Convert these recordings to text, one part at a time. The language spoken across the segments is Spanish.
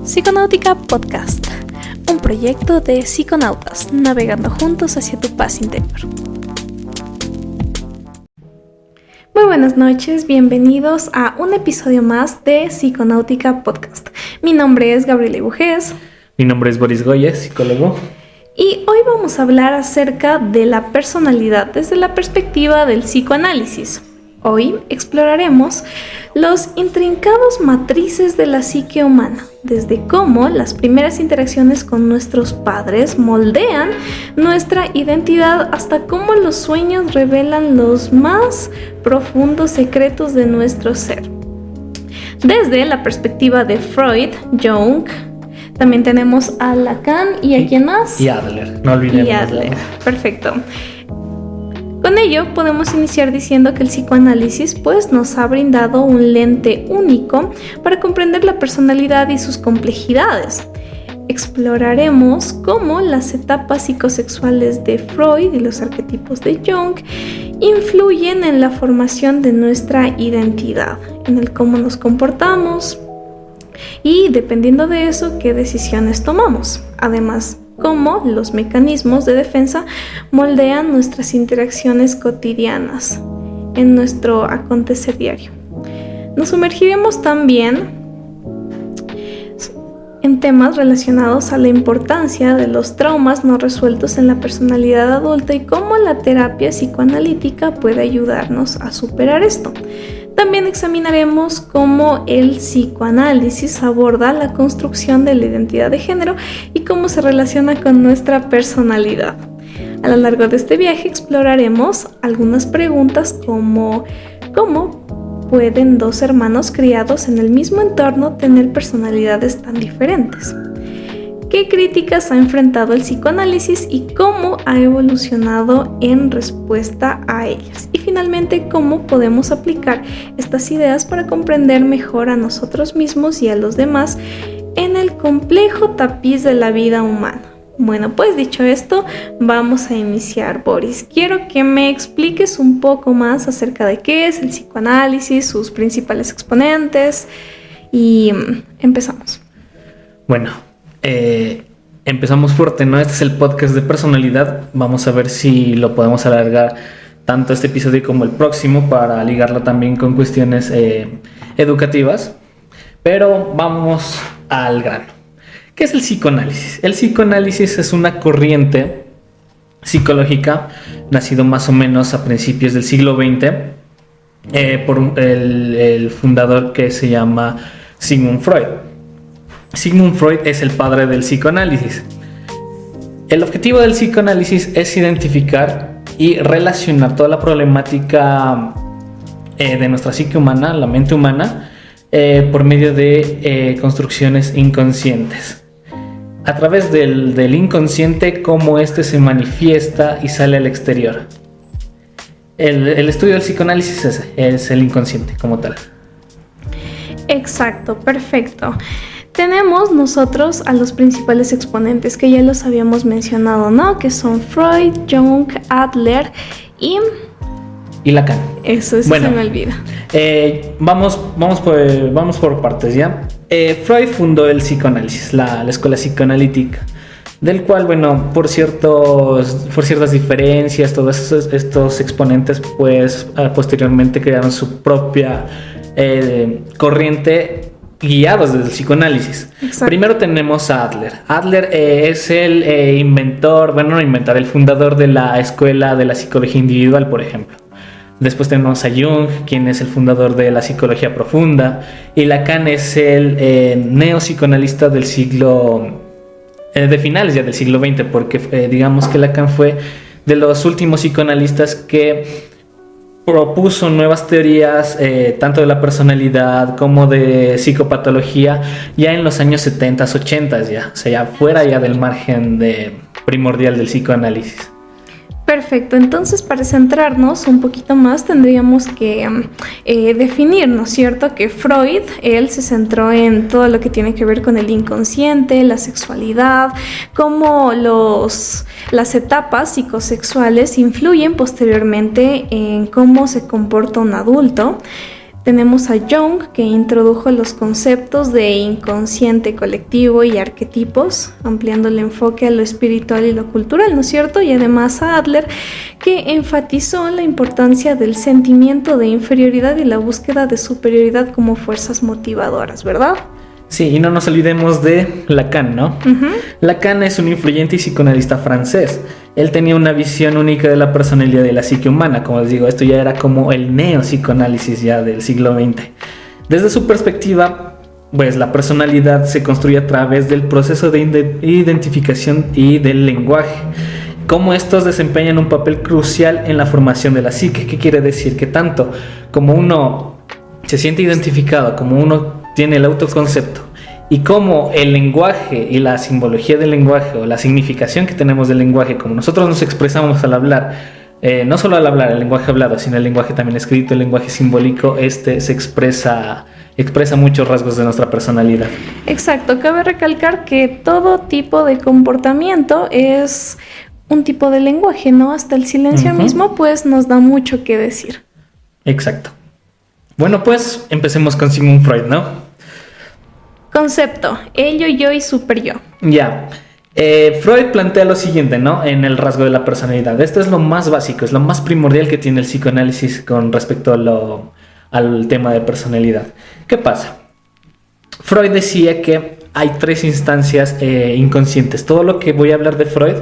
Psiconáutica Podcast, un proyecto de psiconautas navegando juntos hacia tu paz interior. Muy buenas noches, bienvenidos a un episodio más de Psiconáutica Podcast. Mi nombre es Gabriela Ibujés. Mi nombre es Boris Goyes, psicólogo. Y hoy vamos a hablar acerca de la personalidad desde la perspectiva del psicoanálisis. Hoy exploraremos los intrincados matrices de la psique humana, desde cómo las primeras interacciones con nuestros padres moldean nuestra identidad hasta cómo los sueños revelan los más profundos secretos de nuestro ser. Desde la perspectiva de Freud, Jung, también tenemos a Lacan y a quién más? Y Adler, no olvidemos. Y Adler, perfecto. Con ello podemos iniciar diciendo que el psicoanálisis nos ha brindado un lente único para comprender la personalidad y sus complejidades. Exploraremos cómo las etapas psicosexuales de Freud y los arquetipos de Jung influyen en la formación de nuestra identidad, en el cómo nos comportamos y, dependiendo de eso, qué decisiones tomamos. Además, cómo los mecanismos de defensa moldean nuestras interacciones cotidianas en nuestro acontecer diario. Nos sumergiremos también en temas relacionados a la importancia de los traumas no resueltos en la personalidad adulta y cómo la terapia psicoanalítica puede ayudarnos a superar esto. También examinaremos cómo el psicoanálisis aborda la construcción de la identidad de género y cómo se relaciona con nuestra personalidad. A lo largo de este viaje exploraremos algunas preguntas como ¿cómo pueden dos hermanos criados en el mismo entorno tener personalidades tan diferentes? ¿Qué críticas ha enfrentado el psicoanálisis y cómo ha evolucionado en respuesta a ellas? Y finalmente, ¿cómo podemos aplicar estas ideas para comprender mejor a nosotros mismos y a los demás en el complejo tapiz de la vida humana? Bueno, pues dicho esto, vamos a iniciar, Boris. Quiero que me expliques un poco más acerca de qué es el psicoanálisis, sus principales exponentes y empezamos. Bueno, empezamos fuerte, ¿no? Este es el podcast de personalidad. Vamos a ver si lo podemos alargar tanto este episodio como el próximo para ligarlo también con cuestiones educativas. Pero vamos al grano. ¿Qué es el psicoanálisis? El psicoanálisis es una corriente psicológica nacido más o menos a principios del siglo XX por el fundador que se llama Sigmund Freud. Sigmund Freud es el padre del psicoanálisis. El objetivo del psicoanálisis es identificar y relacionar toda la problemática de nuestra psique humana, la mente humana, por medio de construcciones inconscientes. A través del inconsciente, cómo este se manifiesta y sale al exterior. El estudio del psicoanálisis es el inconsciente como tal. Exacto, perfecto. Tenemos nosotros a los principales exponentes que ya los habíamos mencionado, ¿no? Que son Freud, Jung, Adler y Lacan. Eso bueno, se me olvida. Vamos por partes, ¿ya? Freud fundó el psicoanálisis, la escuela psicoanalítica, del cual, bueno, por ciertas diferencias, todos estos exponentes, pues, posteriormente crearon su propia corriente guiados desde el psicoanálisis. Exacto. Primero tenemos a Adler. Adler es el el fundador de la escuela de la psicología individual, por ejemplo. Después tenemos a Jung, quien es el fundador de la psicología profunda, y Lacan es el neopsicoanalista del siglo de finales ya del siglo XX, porque digamos que Lacan fue de los últimos psicoanalistas que propuso nuevas teorías tanto de la personalidad como de psicopatología ya en los años 70, 80 ya, o sea, ya fuera ya del margen primordial del psicoanálisis. Perfecto, entonces para centrarnos un poquito más tendríamos que definir, ¿no es cierto?, que Freud, él se centró en todo lo que tiene que ver con el inconsciente, la sexualidad, cómo las etapas psicosexuales influyen posteriormente en cómo se comporta un adulto. Tenemos a Jung, que introdujo los conceptos de inconsciente colectivo y arquetipos, ampliando el enfoque a lo espiritual y lo cultural, ¿no es cierto? Y además a Adler, que enfatizó la importancia del sentimiento de inferioridad y la búsqueda de superioridad como fuerzas motivadoras, ¿verdad? Sí, y no nos olvidemos de Lacan, ¿no? Lacan es un influyente y psicoanalista francés. Él tenía una visión única de la personalidad de la psique humana. Como les digo, esto ya era como el neopsicoanálisis ya del siglo XX. Desde su perspectiva, pues la personalidad se construye a través del proceso de identificación y del lenguaje. Cómo estos desempeñan un papel crucial en la formación de la psique. ¿Qué quiere decir? Que tanto como uno se siente identificado, como uno tiene el autoconcepto, y cómo el lenguaje y la simbología del lenguaje o la significación que tenemos del lenguaje, como nosotros nos expresamos al hablar, no solo al hablar, el lenguaje hablado, sino el lenguaje también escrito, el lenguaje simbólico, se expresa muchos rasgos de nuestra personalidad. Exacto, cabe recalcar que todo tipo de comportamiento es un tipo de lenguaje, ¿no? Hasta el silencio mismo pues nos da mucho que decir. Exacto. Bueno, pues empecemos con Sigmund Freud, ¿no? Concepto, ello, yo y super yo. Ya. Freud plantea lo siguiente, ¿no? En el rasgo de la personalidad. Esto es lo más básico, es lo más primordial que tiene el psicoanálisis con respecto al tema de personalidad. ¿Qué pasa? Freud decía que hay 3 instancias inconscientes. Todo lo que voy a hablar de Freud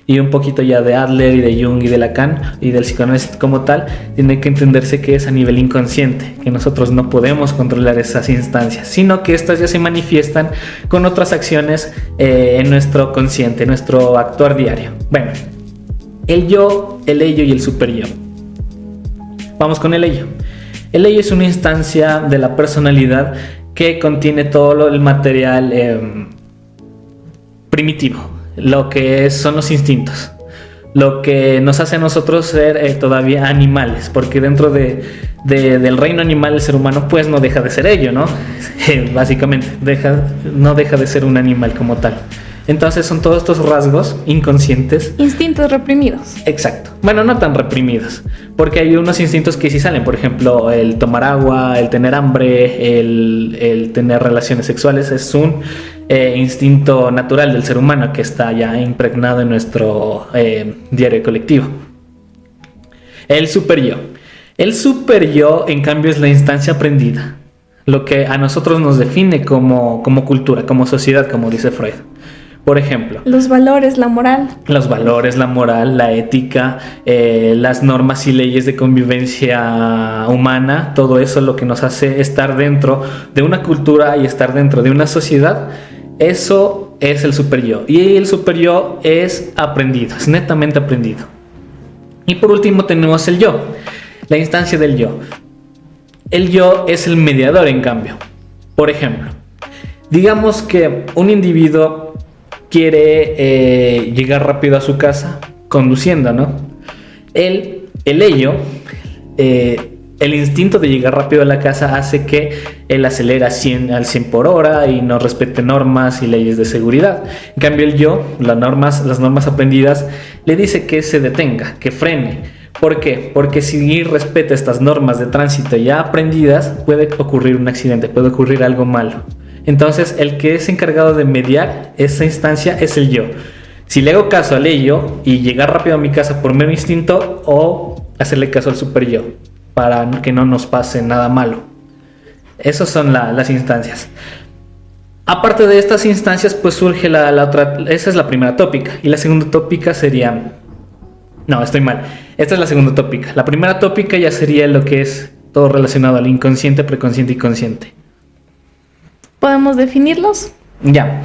y un poquito ya de Adler y de Jung y de Lacan y del psicoanálisis como tal, tiene que entenderse que es a nivel inconsciente, que nosotros no podemos controlar esas instancias, sino que estas ya se manifiestan con otras acciones en nuestro consciente, en nuestro actuar diario. Bueno, el yo, el ello y el super yo. Vamos con el ello. El ello es una instancia de la personalidad que contiene todo el material primitivo, lo que son los instintos, lo que nos hace a nosotros ser todavía animales, porque dentro del reino animal el ser humano pues no deja de ser ello, ¿no? Básicamente, no deja de ser un animal como tal. Entonces son todos estos rasgos inconscientes. Instintos reprimidos. Exacto. Bueno, no tan reprimidos, porque hay unos instintos que sí salen, por ejemplo, el tomar agua, el tener hambre, el tener relaciones sexuales, es un instinto natural del ser humano que está ya impregnado en nuestro diario colectivo. El super yo. El super yo, en cambio, es la instancia aprendida, lo que a nosotros nos define como cultura, como sociedad, como dice Freud. Por ejemplo, los valores, la moral. Los valores, la moral, la ética, las normas y leyes de convivencia humana, todo eso lo que nos hace estar dentro de una cultura y estar dentro de una sociedad, eso es el super yo. Y el super yo es aprendido, es netamente aprendido. Y por último tenemos el yo, la instancia del yo. El yo es el mediador, en cambio. Por ejemplo, digamos que un individuo quiere llegar rápido a su casa conduciendo, ¿no? El ello, el instinto de llegar rápido a la casa hace que él acelera al 100 por hora y no respete normas y leyes de seguridad. En cambio el yo, las normas aprendidas, le dice que se detenga, que frene. ¿Por qué? Porque si respeta estas normas de tránsito ya aprendidas, puede ocurrir un accidente, puede ocurrir algo malo. Entonces, el que es encargado de mediar esa instancia es el yo. Si le hago caso al ello y llegar rápido a mi casa por mero instinto, o hacerle caso al super yo para que no nos pase nada malo. Esas son las instancias. Aparte de estas instancias, pues surge la otra. Esa es la primera tópica. Y la segunda tópica sería... No, estoy mal. Esta es la segunda tópica. La primera tópica ya sería lo que es todo relacionado al inconsciente, preconsciente y consciente. ¿Podemos definirlos? Ya.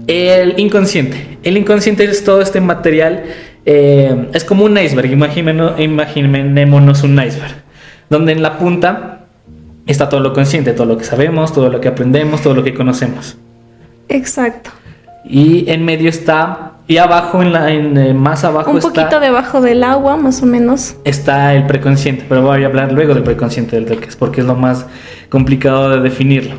El inconsciente. El inconsciente es todo este material. Es como un iceberg. Imaginémonos un iceberg. Donde en la punta está todo lo consciente, todo lo que sabemos, todo lo que aprendemos, todo lo que conocemos. Exacto. Y en medio está, y abajo, más abajo está... Un poquito debajo del agua, más o menos. Está el preconsciente, pero voy a hablar luego del preconsciente, porque es lo más complicado de definirlo.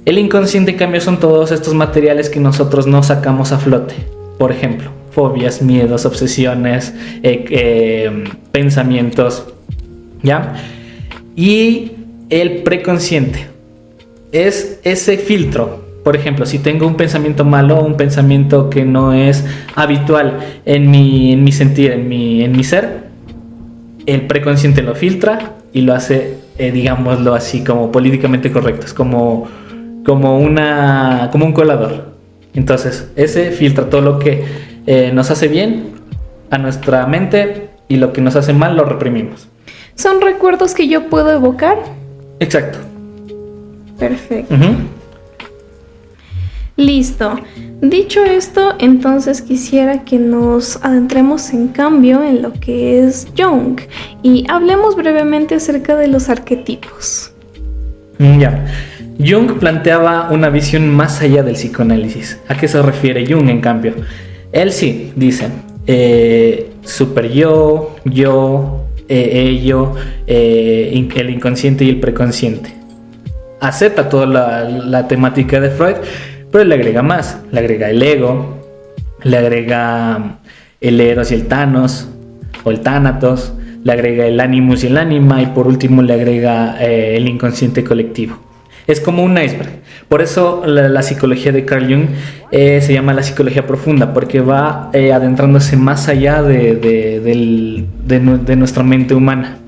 El inconsciente, en cambio, son todos estos materiales que nosotros no sacamos a flote. Por ejemplo, fobias, miedos, obsesiones, pensamientos, ¿ya? Y el preconsciente. Es ese filtro. Por ejemplo, si tengo un pensamiento malo, un pensamiento que no es habitual en mi sentir, en mi ser, el preconsciente lo filtra y lo hace, digámoslo así, como políticamente correcto. Es como un colador. Entonces, ese filtra todo lo que nos hace bien a nuestra mente y lo que nos hace mal lo reprimimos. ¿Son recuerdos que yo puedo evocar? Exacto. Perfecto. Listo. Dicho esto, entonces quisiera que nos adentremos en cambio en lo que es Jung y hablemos brevemente acerca de los arquetipos. Ya. Jung planteaba una visión más allá del psicoanálisis. ¿A qué se refiere Jung, en cambio? Él sí dice super yo, ello, el inconsciente y el preconsciente. Acepta toda la temática de Freud, pero le agrega más. Le agrega el ego, le agrega el eros y el thanos, o el thanatos, le agrega el animus y el anima, y por último le agrega el inconsciente colectivo. Es como un iceberg. Por eso la psicología de Carl Jung se llama la psicología profunda, porque va adentrándose más allá de nuestra mente humana.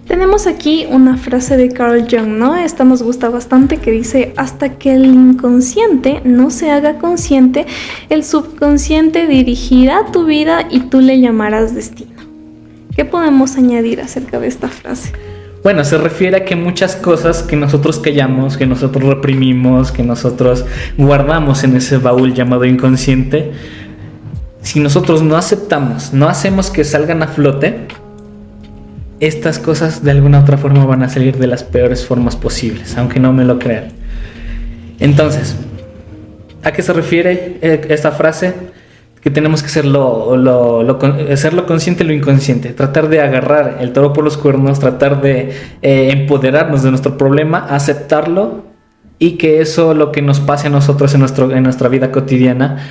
Tenemos aquí una frase de Carl Jung, ¿no? Esta nos gusta bastante, que dice: hasta que el inconsciente no se haga consciente, el subconsciente dirigirá tu vida y tú le llamarás destino. ¿Qué podemos añadir acerca de esta frase? Bueno, se refiere a que muchas cosas que nosotros callamos, que nosotros reprimimos, que nosotros guardamos en ese baúl llamado inconsciente, si nosotros no aceptamos, no hacemos que salgan a flote, estas cosas de alguna u otra forma van a salir de las peores formas posibles, aunque no me lo crean. Entonces, ¿a qué se refiere esta frase? Que tenemos que ser lo consciente lo inconsciente, tratar de agarrar el toro por los cuernos, tratar de empoderarnos de nuestro problema, aceptarlo, y que eso, lo que nos pase a nosotros en nuestra vida cotidiana,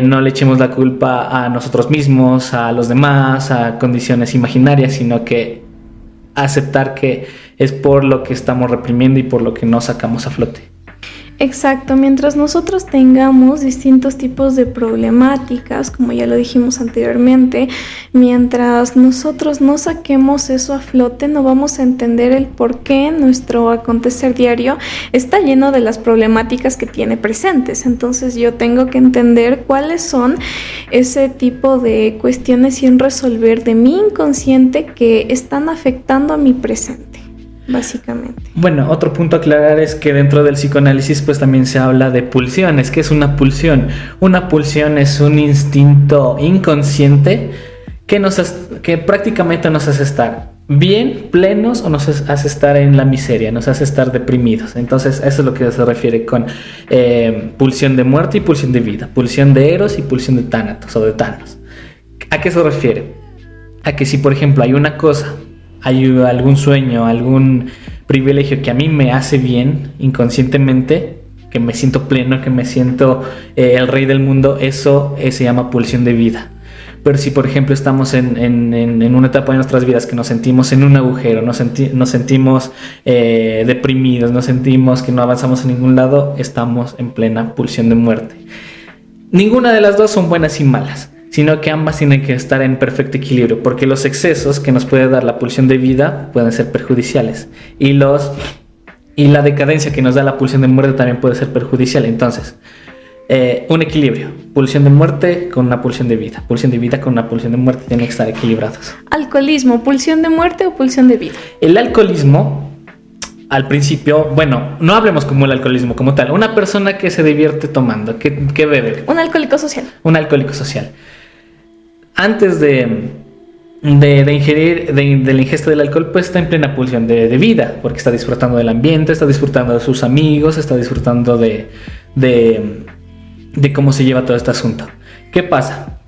no le echemos la culpa a nosotros mismos, a los demás, a condiciones imaginarias, sino que aceptar que es por lo que estamos reprimiendo y por lo que no sacamos a flote. Exacto, mientras nosotros tengamos distintos tipos de problemáticas, como ya lo dijimos anteriormente, mientras nosotros no saquemos eso a flote, no vamos a entender el por qué nuestro acontecer diario está lleno de las problemáticas que tiene presentes. Entonces yo tengo que entender cuáles son ese tipo de cuestiones sin resolver de mi inconsciente que están afectando a mi presente. Básicamente. Bueno, otro punto a aclarar es que dentro del psicoanálisis pues también se habla de pulsiones. ¿Qué es una pulsión? Una pulsión es un instinto inconsciente que prácticamente nos hace estar bien, plenos, o nos hace estar en la miseria, nos hace estar deprimidos. Entonces eso es lo que se refiere con pulsión de muerte y pulsión de vida, pulsión de Eros y pulsión de Tánatos o de Thanos. ¿A qué se refiere? A que si por ejemplo hay una cosa, hay algún sueño, algún privilegio que a mí me hace bien inconscientemente, que me siento pleno, que me siento el rey del mundo, eso se llama pulsión de vida. Pero si por ejemplo estamos en una etapa de nuestras vidas que nos sentimos en un agujero, nos sentimos deprimidos, nos sentimos que no avanzamos a ningún lado, estamos en plena pulsión de muerte. Ninguna de las dos son buenas y malas, sino que ambas tienen que estar en perfecto equilibrio, porque los excesos que nos puede dar la pulsión de vida pueden ser perjudiciales, y la decadencia que nos da la pulsión de muerte también puede ser perjudicial. Entonces, un equilibrio, pulsión de muerte con una pulsión de vida con una pulsión de muerte, tienen que estar equilibrados. Alcoholismo, pulsión de muerte o pulsión de vida. El alcoholismo, al principio, bueno, no hablemos como el alcoholismo como tal, una persona que se divierte tomando, que bebe. Un alcohólico social. Un alcohólico social. Antes de ingerir, de la ingesta del alcohol, pues está en plena pulsión de vida, porque está disfrutando del ambiente, está disfrutando de sus amigos, está disfrutando de cómo se lleva todo este asunto. ¿Qué pasa?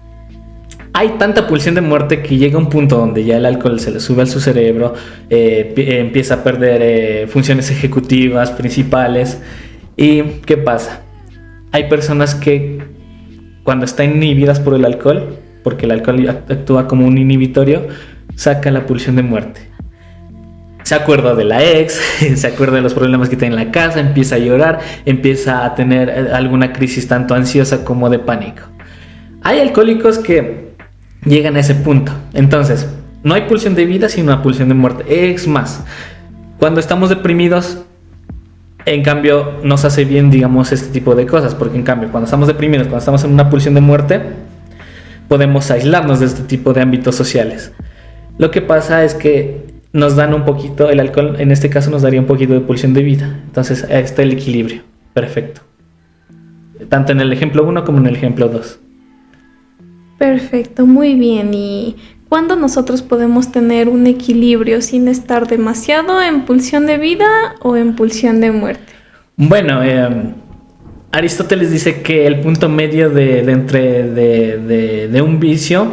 Hay tanta pulsión de muerte que llega un punto donde ya el alcohol se le sube a su cerebro, empieza a perder funciones ejecutivas principales. ¿Y qué pasa? Hay personas que cuando están inhibidas por el alcohol, porque el alcohol actúa como un inhibitorio, saca la pulsión de muerte. se acuerda de la ex, se acuerda de los problemas que tiene en la casa, empieza a llorar, empieza a tener alguna crisis tanto ansiosa como de pánico. Hay alcohólicos que llegan a ese punto. Entonces, no hay pulsión de vida, sino una pulsión de muerte. Es más, cuando estamos deprimidos, en cambio, nos hace bien, digamos, este tipo de cosas. Porque en cambio, cuando estamos deprimidos, cuando estamos en una pulsión de muerte, podemos aislarnos de este tipo de ámbitos sociales. Lo que pasa es que nos dan un poquito, el alcohol en este caso nos daría un poquito de pulsión de vida. Entonces, ahí está el equilibrio. Perfecto. Tanto en el ejemplo 1 como en el ejemplo 2. Perfecto, muy bien. ¿Y cuándo nosotros podemos tener un equilibrio sin estar demasiado en pulsión de vida o en pulsión de muerte? Bueno, Aristóteles dice que el punto medio de un vicio,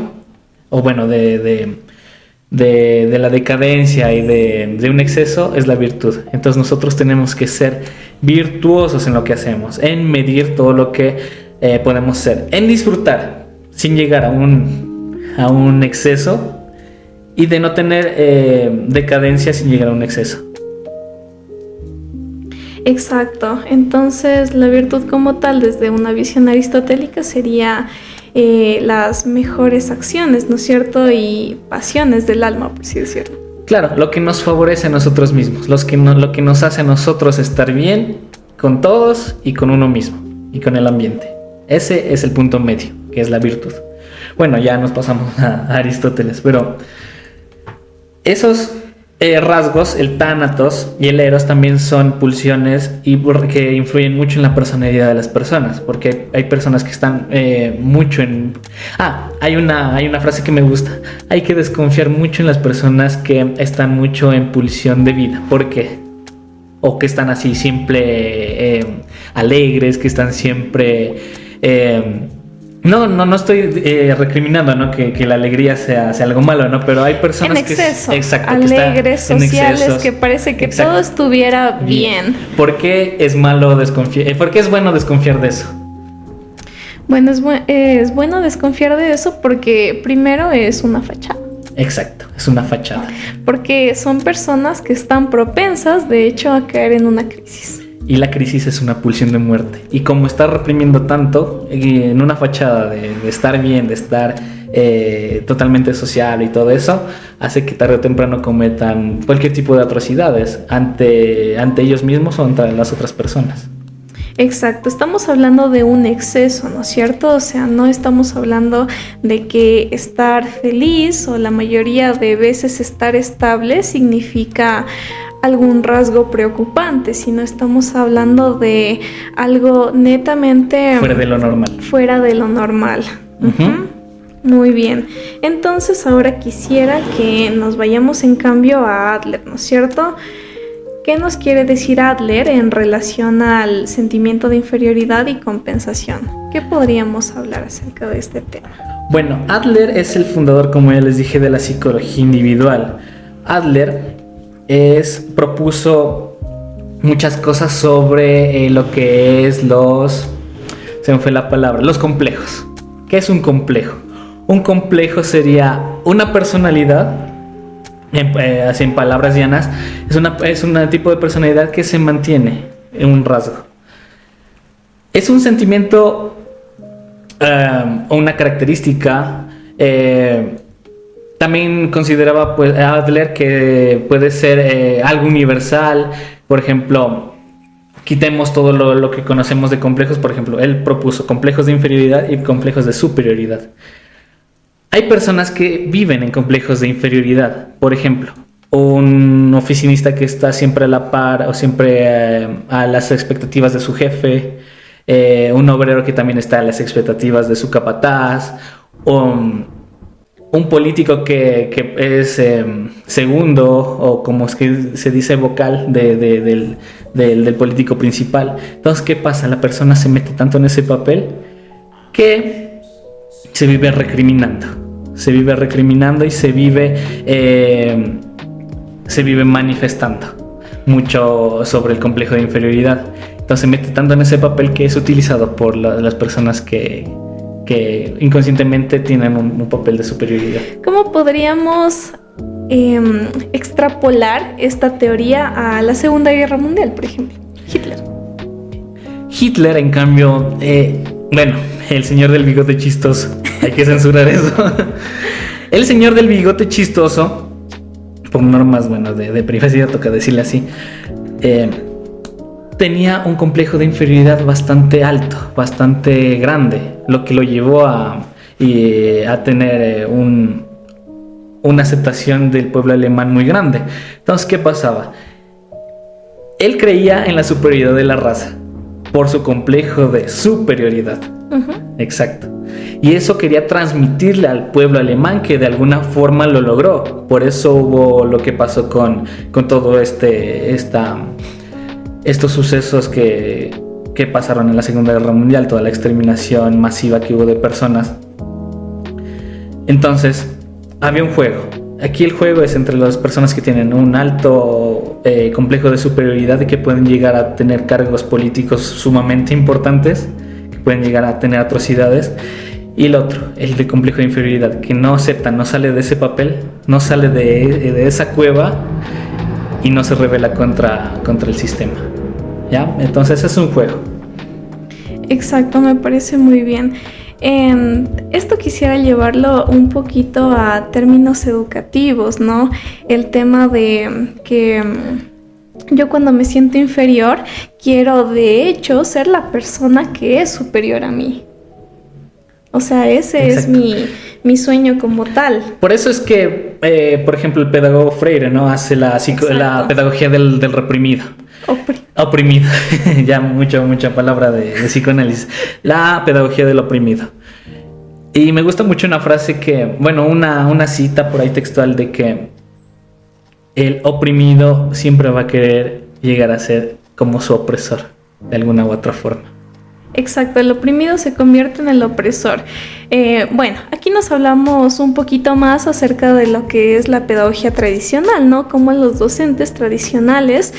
o bueno, de la decadencia y de un exceso, es la virtud. Entonces nosotros tenemos que ser virtuosos en lo que hacemos, en medir todo lo que podemos ser, en disfrutar sin llegar a un exceso, y de no tener decadencia sin llegar a un exceso. Exacto. Entonces la virtud como tal, desde una visión aristotélica, sería las mejores acciones, ¿no es cierto? Y pasiones del alma, por así decirlo. Claro, lo que nos favorece a nosotros mismos, lo que nos hace a nosotros estar bien con todos y con uno mismo y con el ambiente. Ese es el punto medio, que es la virtud. Bueno, ya nos pasamos a Aristóteles, pero esos rasgos, el tánatos y el eros, también son pulsiones y que influyen mucho en la personalidad de las personas, porque hay personas que están mucho en... hay una frase que me gusta: hay que desconfiar mucho en las personas que están mucho en pulsión de vida. ¿Por qué? O que están así siempre alegres, que están siempre... No estoy recriminando, ¿no? que la alegría sea algo malo, ¿no? Pero hay personas en exceso, que... Exacto, alegres, que sociales, excesos, que parece que exacto, todo estuviera bien. ¿Por qué es malo desconfiar? ¿Por qué es bueno desconfiar de eso? Bueno, es bueno desconfiar de eso porque primero es una fachada. Exacto, es una fachada. Porque son personas que están propensas, de hecho, a caer en una crisis. Y la crisis es una pulsión de muerte. Y como está reprimiendo tanto, en una fachada de estar bien, de estar totalmente sociable y todo eso, hace que tarde o temprano cometan cualquier tipo de atrocidades ante ellos mismos o ante las otras personas. Exacto, estamos hablando de un exceso, ¿no es cierto? O sea, no estamos hablando de que estar feliz o la mayoría de veces estar estable significa algún rasgo preocupante, sino estamos hablando de algo netamente fuera de lo normal. Fuera de lo normal. Uh-huh. Muy bien. Entonces ahora quisiera que nos vayamos en cambio a Adler, ¿no es cierto? ¿Qué nos quiere decir Adler en relación al sentimiento de inferioridad y compensación? ¿Qué podríamos hablar acerca de este tema? Bueno, Adler es el fundador, como ya les dije, de la psicología individual. Adler propuso muchas cosas sobre lo que es los complejos. ¿Qué es un complejo? Un complejo sería una personalidad, así en palabras llanas, es un tipo de personalidad que se mantiene en un rasgo. Es un sentimiento o una característica. También consideraba pues, Adler que puede ser algo universal. Por ejemplo, quitemos todo lo que conocemos de complejos. Por ejemplo, él propuso complejos de inferioridad y complejos de superioridad. Hay personas que viven en complejos de inferioridad. Por ejemplo, un oficinista que está siempre a la par o siempre a las expectativas de su jefe. Un obrero que también está a las expectativas de su capataz. Un político que es segundo, o como es que se dice, vocal del político principal. Entonces, ¿qué pasa? La persona se mete tanto en ese papel que se vive recriminando y se vive manifestando mucho sobre el complejo de inferioridad. Entonces se mete tanto en ese papel que es utilizado por las personas que inconscientemente tienen un papel de superioridad. ¿Cómo podríamos extrapolar esta teoría a la Segunda Guerra Mundial, por ejemplo. Hitler, en cambio, bueno, el señor del bigote chistoso, hay que censurar eso. El señor del bigote chistoso, por normas, bueno, de privacidad toca decirle así, tenía un complejo de inferioridad bastante alto, bastante grande, lo que lo llevó a tener una aceptación del pueblo alemán muy grande. Entonces, ¿qué pasaba? Él creía en la superioridad de la raza por su complejo de superioridad. Exacto. Y eso quería transmitirle al pueblo alemán, que de alguna forma lo logró. Por eso hubo lo que pasó con todo estos sucesos que pasaron en la Segunda Guerra Mundial, toda la exterminación masiva que hubo de personas. Entonces, había un juego. Aquí el juego es entre las personas que tienen un alto complejo de superioridad y que pueden llegar a tener cargos políticos sumamente importantes, que pueden llegar a tener atrocidades, y el otro, el de complejo de inferioridad, que no acepta, no sale de ese papel, no sale de esa cueva y no se rebela contra el sistema. ¿Ya? Entonces es un juego. Exacto, me parece muy bien. Esto quisiera llevarlo un poquito a términos educativos, ¿no? El tema de que yo cuando me siento inferior quiero de hecho ser la persona que es superior a mí. O sea, ese Exacto. es mi sueño como tal. Por eso es que, por ejemplo, el pedagogo Freire, ¿no? Hace la pedagogía del reprimido. Oprimido. Ya mucha palabra de psicoanálisis. La pedagogía del oprimido. Y me gusta mucho una frase que, bueno, una cita por ahí textual de que el oprimido siempre va a querer llegar a ser como su opresor, de alguna u otra forma. Exacto, el oprimido se convierte en el opresor. Bueno, aquí nos hablamos un poquito más acerca de lo que es la pedagogía tradicional, ¿no? Cómo los docentes tradicionales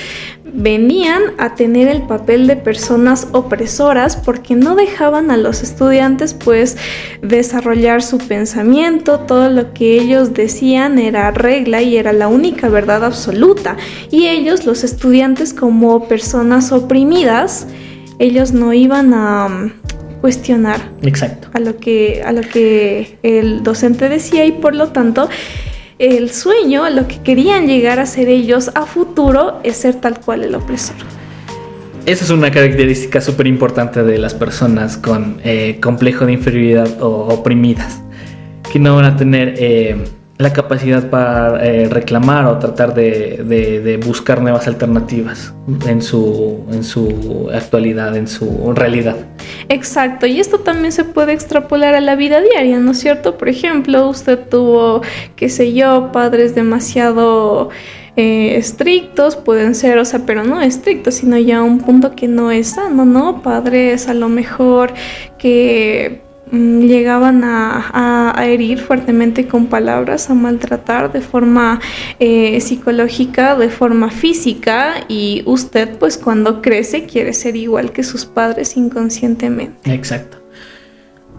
venían a tener el papel de personas opresoras porque no dejaban a los estudiantes pues desarrollar su pensamiento. Todo lo que ellos decían era regla y era la única verdad absoluta, y ellos, los estudiantes, como personas oprimidas, ellos no iban a cuestionar Exacto. a lo que el docente decía, y por lo tanto el sueño, lo que querían llegar a ser ellos a futuro, es ser tal cual el opresor. Esa es una característica súper importante de las personas con complejo de inferioridad o oprimidas, que no van a tener la capacidad para reclamar o tratar de buscar nuevas alternativas en su actualidad, en su realidad. Exacto, y esto también se puede extrapolar a la vida diaria, ¿no es cierto? Por ejemplo, usted tuvo, qué sé yo, padres demasiado estrictos, pueden ser, o sea, pero no estrictos, sino ya a un punto que no es sano, ¿no? Padres a lo mejor que llegaban a herir fuertemente con palabras, a maltratar de forma psicológica, de forma física, y usted pues cuando crece quiere ser igual que sus padres inconscientemente. Exacto.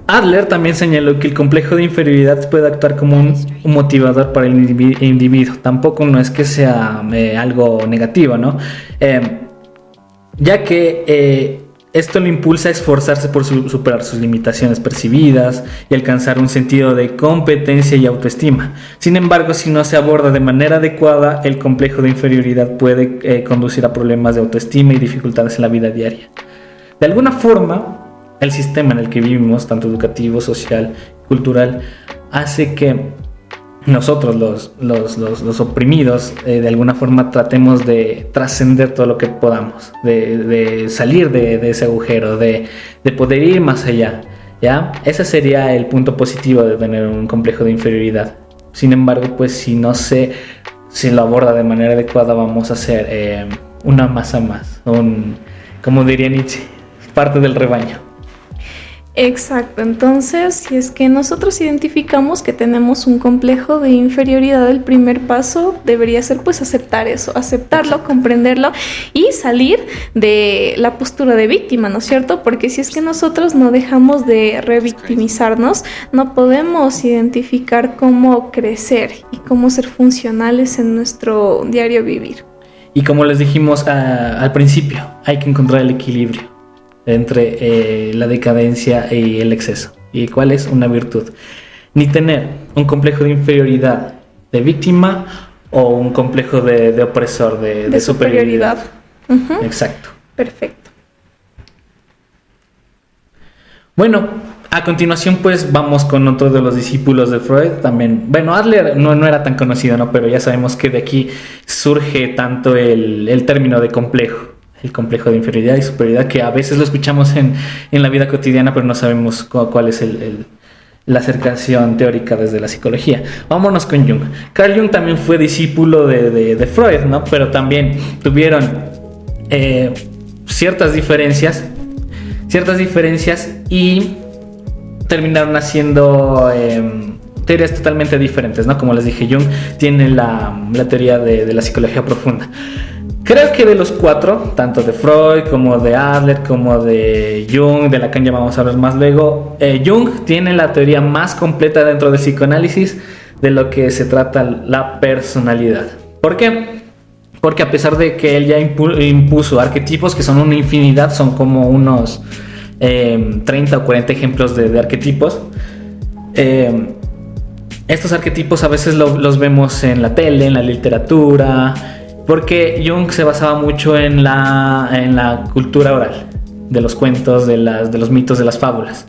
Adler también señaló que el complejo de inferioridad puede actuar como un motivador para el individuo. Tampoco no es que sea algo negativo, ¿no? Ya que esto lo impulsa a esforzarse por superar sus limitaciones percibidas y alcanzar un sentido de competencia y autoestima. Sin embargo, si no se aborda de manera adecuada, el complejo de inferioridad puede conducir a problemas de autoestima y dificultades en la vida diaria. De alguna forma, el sistema en el que vivimos, tanto educativo, social, cultural, hace que nosotros los oprimidos de alguna forma tratemos de trascender todo lo que podamos, de salir de ese agujero, de poder ir más allá, ¿ya? Ese sería el punto positivo de tener un complejo de inferioridad. Sin embargo, pues si no se lo aborda de manera adecuada, vamos a ser una masa más, como diría Nietzsche, parte del rebaño. Exacto, entonces si es que nosotros identificamos que tenemos un complejo de inferioridad, el primer paso debería ser pues aceptar eso, aceptarlo, comprenderlo y salir de la postura de víctima, ¿no es cierto? Porque si es que nosotros no dejamos de revictimizarnos, no podemos identificar cómo crecer y cómo ser funcionales en nuestro diario vivir. Y como les dijimos al principio, hay que encontrar el equilibrio entre la decadencia y el exceso. ¿Y cuál es? Una virtud. Ni tener un complejo de inferioridad de víctima o un complejo de opresor, de superioridad. Uh-huh. Exacto. Perfecto. Bueno, a continuación pues vamos con otro de los discípulos de Freud también. Bueno, Adler no era tan conocido, ¿no? Pero ya sabemos que de aquí surge tanto el término de complejo. El complejo de inferioridad y superioridad, que a veces lo escuchamos en la vida cotidiana, pero no sabemos cuál es la acercación teórica desde la psicología. Vámonos con Jung. Carl Jung también fue discípulo de Freud, ¿no? Pero también tuvieron ciertas diferencias y terminaron haciendo teorías totalmente diferentes, ¿no? Como les dije, Jung tiene la teoría de la psicología profunda. Creo que de los cuatro, tanto de Freud como de Adler, como de Jung, de Lacan ya vamos a hablar más luego, Jung tiene la teoría más completa dentro del psicoanálisis de lo que se trata la personalidad. ¿Por qué? Porque a pesar de que él ya impuso arquetipos, que son una infinidad, son como unos 30 o 40 ejemplos de arquetipos, estos arquetipos a veces los vemos en la tele, en la literatura, porque Jung se basaba mucho en la cultura oral, de los cuentos, de los mitos, de las fábulas,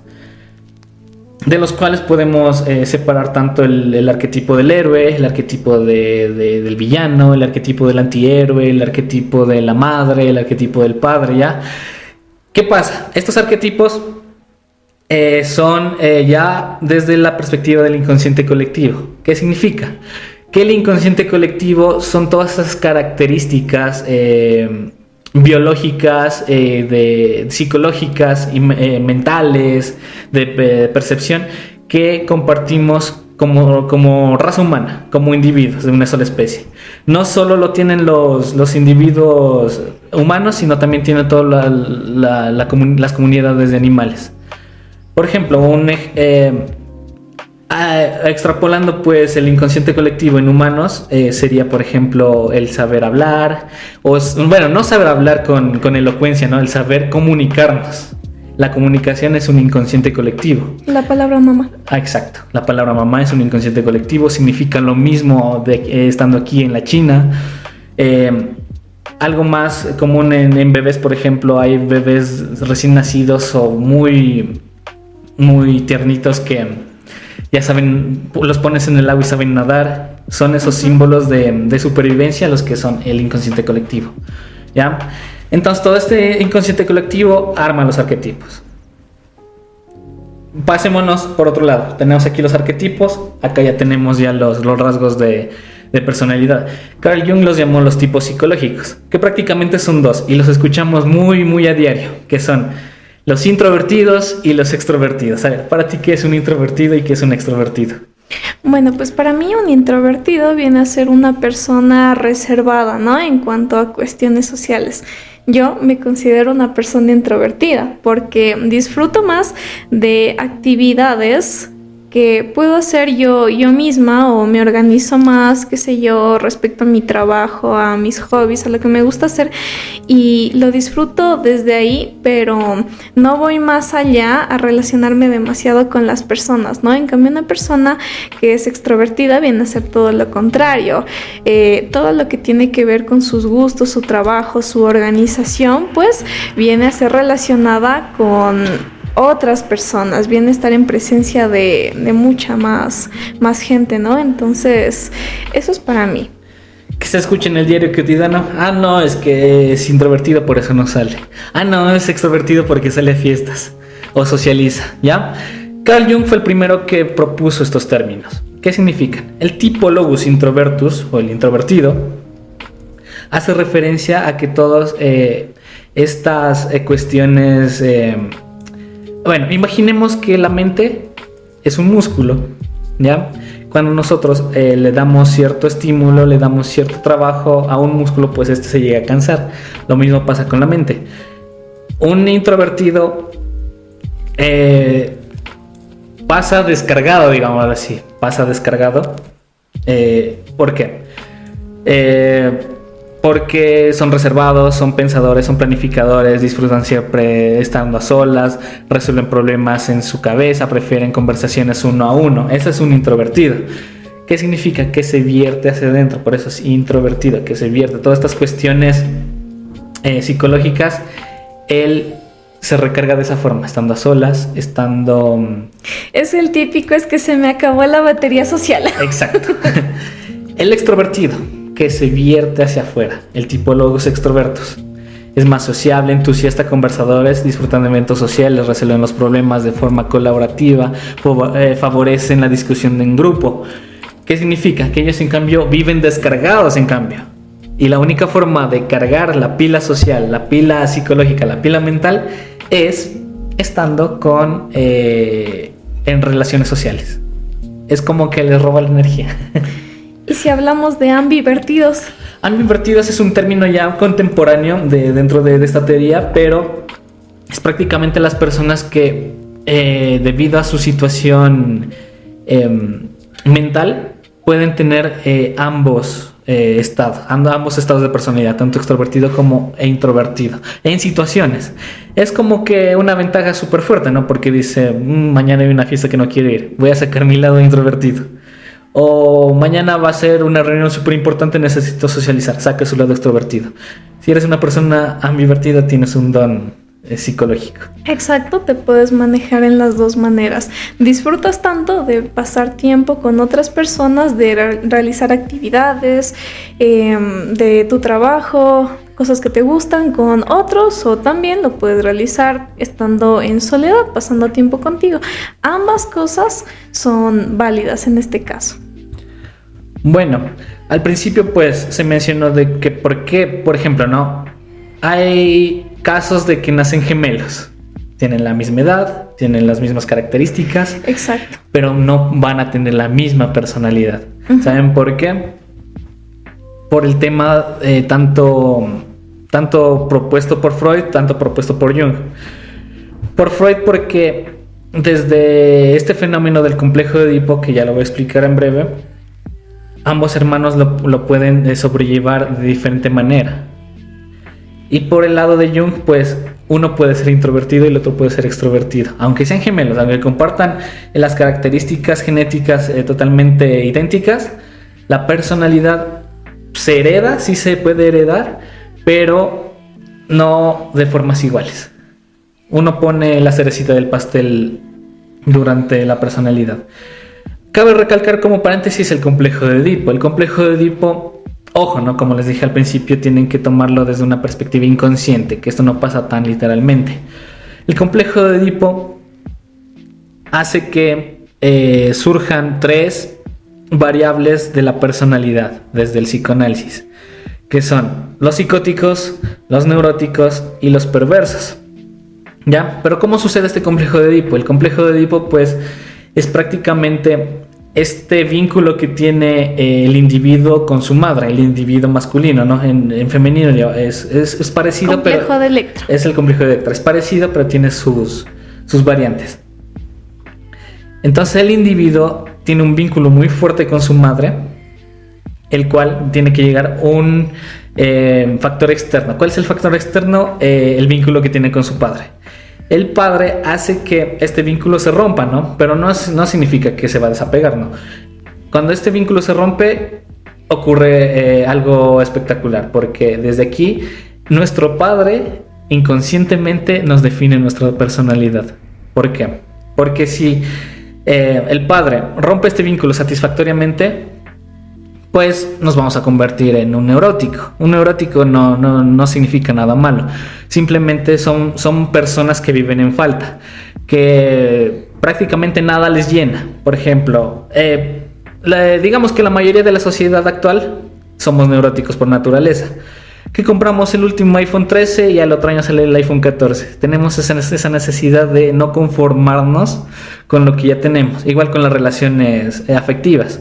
de los cuales podemos separar tanto el arquetipo del héroe, el arquetipo del villano, el arquetipo del antihéroe, el arquetipo de la madre, el arquetipo del padre, ¿ya? ¿Qué pasa? Estos arquetipos son ya desde la perspectiva del inconsciente colectivo. ¿Qué significa? Que el inconsciente colectivo son todas esas características biológicas, psicológicas y mentales, de percepción que compartimos como raza humana, como individuos de una sola especie. No solo lo tienen los individuos humanos, sino también tienen todas las comunidades de animales. Por ejemplo, extrapolando pues el inconsciente colectivo en humanos, sería por ejemplo el saber hablar, no saber hablar con elocuencia, ¿no? El saber comunicarnos. La comunicación es un inconsciente colectivo. La palabra mamá. Exacto, la palabra mamá es un inconsciente colectivo, significa lo mismo estando aquí en la China. Algo más común en bebés, por ejemplo, hay bebés recién nacidos o muy, muy tiernitos que ya saben, los pones en el agua y saben nadar. Son esos símbolos de supervivencia los que son el inconsciente colectivo, ¿ya? Entonces todo este inconsciente colectivo arma los arquetipos. Pasémonos por otro lado. Tenemos aquí los arquetipos, acá ya tenemos ya los rasgos de personalidad. Carl Jung los llamó los tipos psicológicos, que prácticamente son dos y los escuchamos muy, muy a diario, que son los introvertidos y los extrovertidos. A ver, para ti, ¿qué es un introvertido y qué es un extrovertido? Bueno, pues para mí un introvertido viene a ser una persona reservada, ¿no? En cuanto a cuestiones sociales. Yo me considero una persona introvertida porque disfruto más de actividades que puedo hacer yo misma, o me organizo más, qué sé yo, respecto a mi trabajo, a mis hobbies, a lo que me gusta hacer, y lo disfruto desde ahí, pero no voy más allá a relacionarme demasiado con las personas, ¿no? En cambio, una persona que es extrovertida viene a ser todo lo contrario. Todo lo que tiene que ver con sus gustos, su trabajo, su organización, pues viene a ser relacionada con otras personas, viene a estar en presencia de mucha más gente, ¿no? Entonces, eso es para mí. Que se escucha en el diario cotidiano. Ah, no, es que es introvertido, por eso no sale. Ah, no, es extrovertido porque sale a fiestas o socializa, ¿ya? Carl Jung fue el primero que propuso estos términos. ¿Qué significan? El tipo logos introvertus, o el introvertido, hace referencia a que todas estas cuestiones Bueno, imaginemos que la mente es un músculo, ¿ya? Cuando nosotros le damos cierto estímulo, le damos cierto trabajo a un músculo, pues este se llega a cansar. Lo mismo pasa con la mente. Un introvertido pasa descargado, digamos así. Pasa descargado. ¿Por qué? Porque son reservados, son pensadores, son planificadores, disfrutan siempre estando a solas, resuelven problemas en su cabeza, prefieren conversaciones uno a uno. Ese es un introvertido. ¿Qué significa? Que se vierte hacia adentro, por eso es introvertido, que se vierte. Todas estas cuestiones psicológicas, él se recarga de esa forma, estando a solas, estando... Es el típico, es que se me acabó la batería social. Exacto. El extrovertido, que se vierte hacia afuera, el tipólogo es extrovertos. Es más sociable, entusiasta, conversadores, disfrutan de eventos sociales, resuelven los problemas de forma colaborativa, favorecen la discusión en grupo. ¿Qué significa? Que ellos en cambio viven descargados en cambio. Y la única forma de cargar la pila social, la pila psicológica, la pila mental es estando en relaciones sociales. Es como que les roba la energía. ¿Y si hablamos de ambivertidos? Ambivertidos es un término ya contemporáneo dentro de esta teoría, pero es prácticamente las personas que debido a su situación mental pueden tener ambos estados de personalidad, tanto extrovertido como introvertido, en situaciones. Es como que una ventaja súper fuerte, ¿no? Porque dice, mañana hay una fiesta que no quiero ir, voy a sacar mi lado introvertido. O mañana va a ser una reunión súper importante, necesito socializar, saca su lado extrovertido. Si eres una persona ambivertida, tienes un don psicológico. Exacto, te puedes manejar en las dos maneras. Disfrutas tanto de pasar tiempo con otras personas, de realizar actividades, de tu trabajo, cosas que te gustan con otros, o también lo puedes realizar estando en soledad, pasando tiempo contigo. Ambas cosas son válidas en este caso. Bueno, al principio pues se mencionó de que por qué, por ejemplo, ¿no? Hay casos de que nacen gemelos. Tienen la misma edad, tienen las mismas características. Exacto. Pero no van a tener la misma personalidad. Uh-huh. ¿Saben por qué? Por el tema tanto propuesto por Freud, tanto propuesto por Jung. Por Freud porque desde este fenómeno del complejo de Edipo, que ya lo voy a explicar en breve, ambos hermanos lo pueden sobrellevar de diferente manera. Y por el lado de Jung, pues uno puede ser introvertido y el otro puede ser extrovertido. Aunque sean gemelos, aunque compartan las características genéticas totalmente idénticas, la personalidad se hereda, sí se puede heredar, pero no de formas iguales. Uno pone la cerecita del pastel durante la personalidad. Cabe recalcar como paréntesis el complejo de Edipo. El complejo de Edipo, ojo, ¿no? Como les dije al principio, tienen que tomarlo desde una perspectiva inconsciente, que esto no pasa tan literalmente. El complejo de Edipo hace que surjan 3 variables de la personalidad desde el psicoanálisis, que son los psicóticos, los neuróticos y los perversos. ¿Ya? Pero ¿cómo sucede este complejo de Edipo? El complejo de Edipo, pues, es prácticamente este vínculo que tiene el individuo con su madre, el individuo masculino, ¿no? En femenino es parecido, complejo pero de Electra. Es el complejo de Electra. Es parecido, pero tiene sus variantes. Entonces el individuo tiene un vínculo muy fuerte con su madre, el cual tiene que llegar un factor externo. ¿Cuál es el factor externo? El vínculo que tiene con su padre. El padre hace que este vínculo se rompa, ¿no? Pero no significa que se va a desapegar, ¿no? Cuando este vínculo se rompe, ocurre algo espectacular, porque desde aquí nuestro padre inconscientemente nos define nuestra personalidad. ¿Por qué? Porque si el padre rompe este vínculo satisfactoriamente, pues nos vamos a convertir en un neurótico. Un neurótico no significa nada malo. Simplemente son personas que viven en falta, que prácticamente nada les llena. Por ejemplo, digamos que la mayoría de la sociedad actual somos neuróticos por naturaleza. que compramos el último iPhone 13 y al otro año sale el iPhone 14. Tenemos esa necesidad de no conformarnos con lo que ya tenemos. Igual con las relaciones afectivas,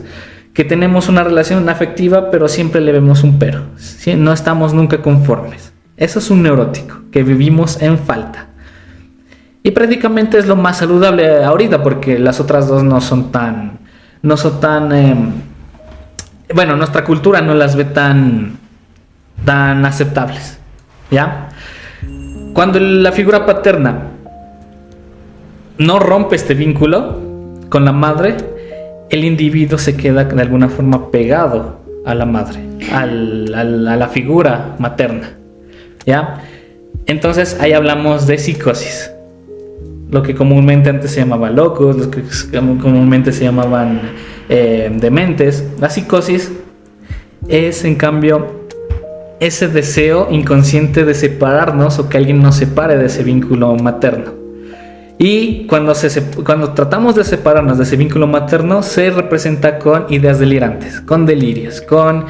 que tenemos una relación afectiva pero siempre le vemos un pero, ¿sí? No estamos nunca conformes. Eso es un neurótico, que vivimos en falta. Y prácticamente es lo más saludable ahorita, porque las otras dos no son tan bueno, nuestra cultura no las ve tan aceptables, ¿ya? Cuando la figura paterna no rompe este vínculo con la madre, el individuo se queda de alguna forma pegado a la madre, a la figura materna, ¿ya? Entonces ahí hablamos de psicosis, lo que comúnmente antes se llamaba locos, los que comúnmente se llamaban dementes. La psicosis es, en cambio, ese deseo inconsciente de separarnos o que alguien nos separe de ese vínculo materno. Y cuando tratamos de separarnos de ese vínculo materno, se representa con ideas delirantes, con delirios, con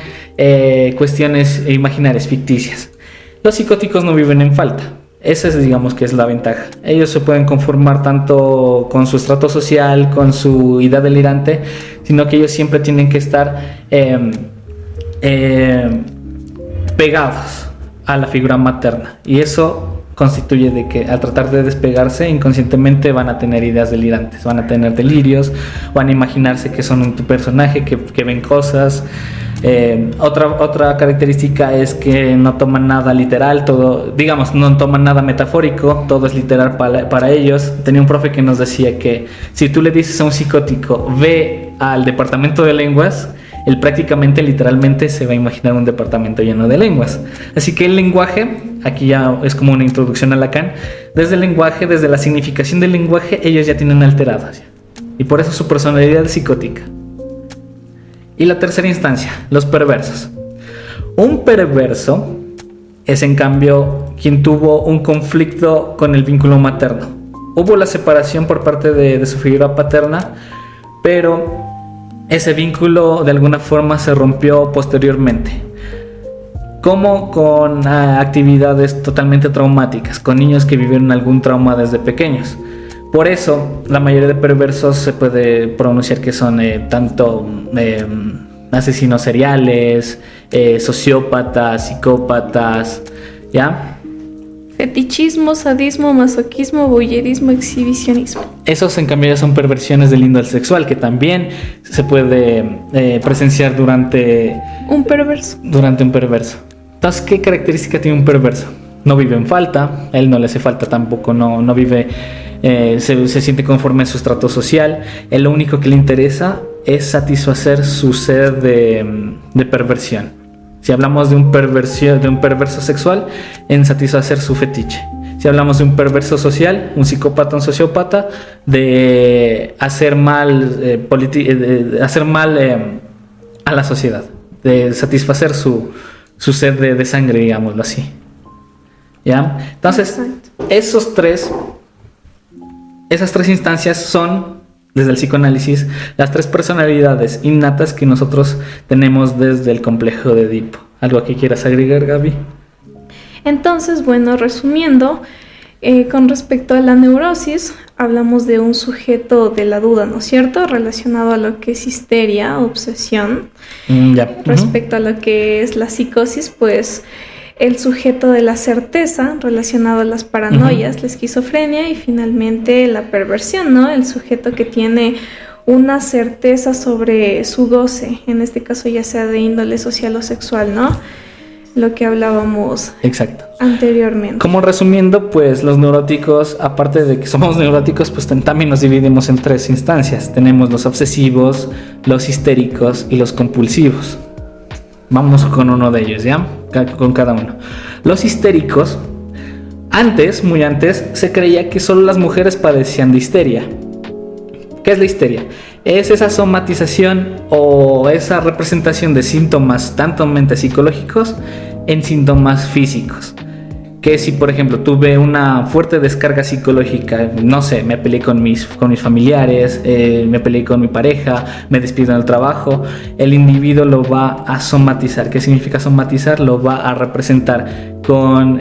cuestiones imaginarias, ficticias. Los psicóticos no viven en falta. Esa es, digamos, que es la ventaja. Ellos se pueden conformar tanto con su estrato social, con su idea delirante, sino que ellos siempre tienen que estar pegados a la figura materna. Y eso constituye de que al tratar de despegarse, inconscientemente van a tener ideas delirantes, van a tener delirios, van a imaginarse que son un personaje, que ven cosas. Otra característica es que no toman nada literal, todo, digamos, no toman nada metafórico, todo es literal para ellos. Tenía un profe que nos decía que si tú le dices a un psicótico, ve al departamento de lenguas, él prácticamente, literalmente, se va a imaginar un departamento lleno de lenguas. Así que el lenguaje, aquí ya es como una introducción a Lacan, desde el lenguaje, desde la significación del lenguaje, ellos ya tienen alterado, y por eso su personalidad es psicótica. Y la tercera instancia, los perversos. Un perverso es, en cambio, quien tuvo un conflicto con el vínculo materno. Hubo la separación por parte de su figura paterna, pero ese vínculo de alguna forma se rompió posteriormente. Como con actividades totalmente traumáticas, con niños que vivieron algún trauma desde pequeños. Por eso, la mayoría de perversos se puede pronunciar que son tanto asesinos seriales, sociópatas, psicópatas, ¿ya? Fetichismo, sadismo, masoquismo, voyeurismo, exhibicionismo. Esos, en cambio, ya son perversiones del índole sexual, que también se puede presenciar durante un perverso. Entonces, ¿qué característica tiene un perverso? No vive en falta, a él no le hace falta tampoco, no vive, se siente conforme en su estrato social. Él, lo único que le interesa es satisfacer su sed de perversión. Si hablamos de un perverso sexual, en satisfacer su fetiche. Si hablamos de un perverso social, un psicópata, un sociópata, de hacer mal, a la sociedad, de satisfacer su sed de sangre, digámoslo así. ¿Ya? Entonces, esas tres instancias son, desde el psicoanálisis, las tres personalidades innatas que nosotros tenemos desde el complejo de Edipo. ¿Algo que quieras agregar, Gaby? Entonces, bueno, resumiendo, con respecto a la neurosis, hablamos de un sujeto de la duda, ¿no es cierto? Relacionado a lo que es histeria, obsesión. Respecto a lo que es la psicosis, pues el sujeto de la certeza, relacionado a las paranoias, la esquizofrenia, y finalmente la perversión, ¿no? El sujeto que tiene una certeza sobre su goce, en este caso ya sea de índole social o sexual, ¿no? Lo que hablábamos anteriormente. Como resumiendo, pues los neuróticos, aparte de que somos neuróticos, pues también nos dividimos en tres instancias. Tenemos los obsesivos, los histéricos y los compulsivos. Vamos con uno de ellos, ¿ya? Con cada uno. Los histéricos, muy antes, se creía que solo las mujeres padecían de histeria. ¿Qué es la histeria? Es esa somatización o esa representación de síntomas tanto psicológicos en síntomas físicos. que si, por ejemplo, tuve una fuerte descarga psicológica, no sé, me peleé con mis familiares, me peleé con mi pareja, me despido en el trabajo, el individuo lo va a somatizar. ¿Qué significa somatizar? Lo va a representar con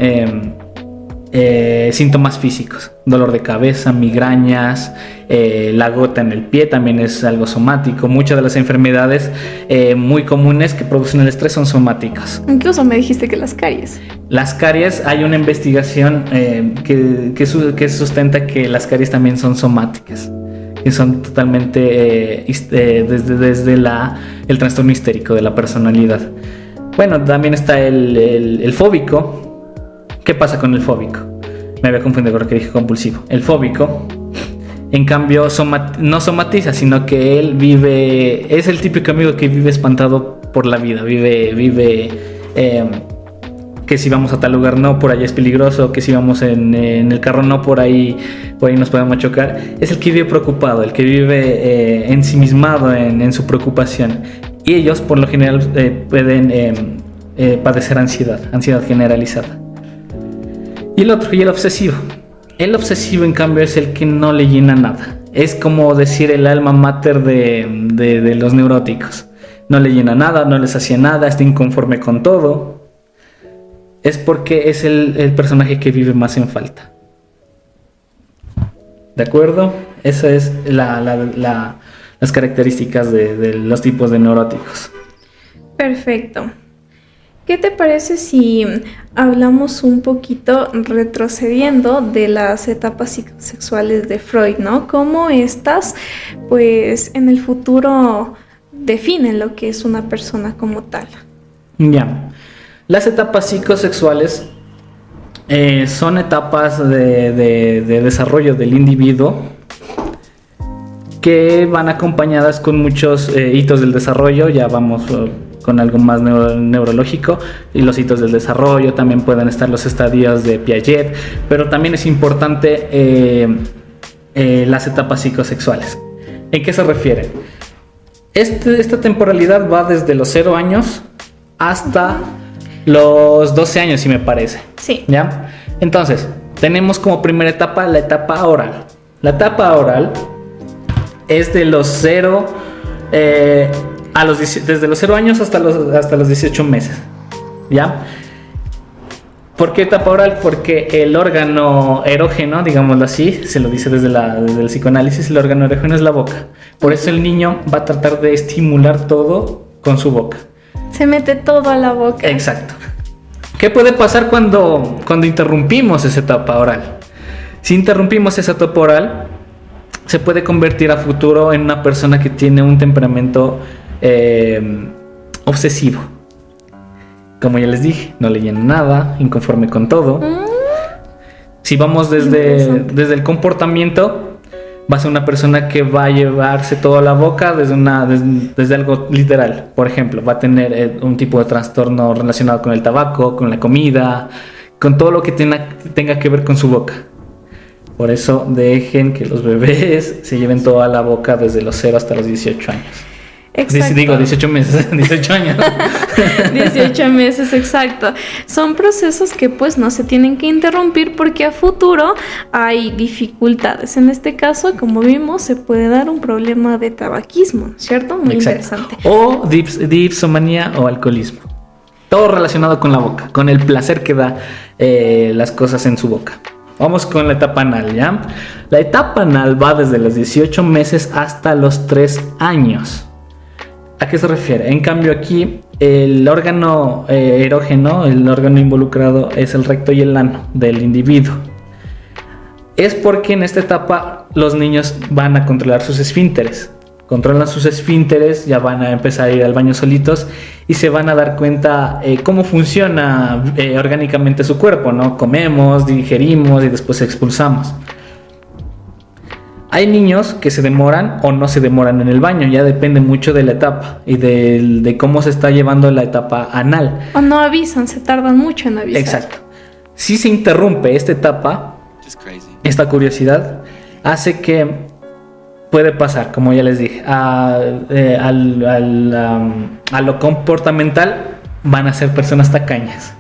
síntomas físicos, dolor de cabeza, migrañas, la gota en el pie también es algo somático. Muchas de las enfermedades muy comunes que producen el estrés son somáticas. Incluso me dijiste que las caries. Las caries, hay una investigación que sustenta que las caries también son somáticas, que son totalmente desde el trastorno histérico de la personalidad. Bueno, también está el fóbico. ¿Qué pasa con el fóbico? Me había confundido con lo que dije compulsivo. El fóbico, en cambio, no somatiza, sino que él vive, es el típico amigo que vive espantado por la vida, vive que si vamos a tal lugar no, por allá es peligroso, que si vamos en el carro no, por ahí nos podemos chocar. Es el que vive preocupado, el que vive ensimismado en su preocupación. Y ellos, por lo general, pueden padecer ansiedad generalizada. Y el otro, y el obsesivo. El obsesivo, en cambio, es el que no le llena nada. Es como decir el alma mater de los neuróticos. No le llena nada, no les hacía nada, está inconforme con todo. Es porque es el personaje que vive más en falta. ¿De acuerdo? Esas es las características de los tipos de neuróticos. Perfecto. ¿Qué te parece si hablamos un poquito retrocediendo de las etapas sexuales de Freud, ¿no? Cómo estas, pues, en el futuro definen lo que es una persona como tal. Ya. Las etapas psicosexuales son etapas de desarrollo del individuo que van acompañadas con muchos hitos del desarrollo. Ya vamos con algo más neurológico, y los hitos del desarrollo, también pueden estar los estadios de Piaget, pero también es importante las etapas psicosexuales. ¿En qué se refieren? Esta temporalidad va desde los 0 años hasta los 12 años, si me parece. Sí. ¿Ya? Entonces, tenemos como primera etapa la etapa oral. La etapa oral es de los 0 desde los 0 años hasta los 18 meses. ¿Ya? ¿Por qué etapa oral? Porque el órgano erógeno, digámoslo así, se lo dice desde el psicoanálisis, el órgano erógeno es la boca. Por eso el niño va a tratar de estimular todo con su boca. Se mete todo a la boca. Exacto. ¿Qué puede pasar cuando interrumpimos esa etapa oral? Si interrumpimos esa etapa oral, se puede convertir a futuro en una persona que tiene un temperamento obsesivo. Como ya les dije, no le llena nada, inconforme con todo. Si vamos desde el comportamiento, va a ser una persona que va a llevarse todo a la boca desde algo literal. Por ejemplo, va a tener un tipo de trastorno relacionado con el tabaco, con la comida, con todo lo que tenga que ver con su boca. Por eso dejen que los bebés se lleven todo a la boca desde los 0 hasta los 18 años. Exacto. Digo 18 meses, 18 años. 18 meses, exacto. Son procesos que pues no se tienen que interrumpir porque a futuro hay dificultades. En este caso, como vimos, se puede dar un problema de tabaquismo, ¿cierto? Muy Exacto. interesante. O dipsomanía o alcoholismo. Todo relacionado con la boca, con el placer que da las cosas en su boca. Vamos con la etapa anal, ¿ya? La etapa anal va desde los 18 meses hasta los 3 años. ¿A qué se refiere? En cambio aquí el órgano erógeno, el órgano involucrado es el recto y el ano del individuo. Es porque en esta etapa los niños van a controlar sus esfínteres. Controlan sus esfínteres, ya van a empezar a ir al baño solitos y se van a dar cuenta cómo funciona orgánicamente su cuerpo, ¿no? Comemos, digerimos y después expulsamos. Hay niños que se demoran o no se demoran en el baño, ya depende mucho de la etapa y de cómo se está llevando la etapa anal. O no avisan, se tardan mucho en avisar. Exacto. Si se interrumpe esta etapa, esta curiosidad hace que puede pasar, como ya les dije, a lo comportamental van a ser personas tacañas,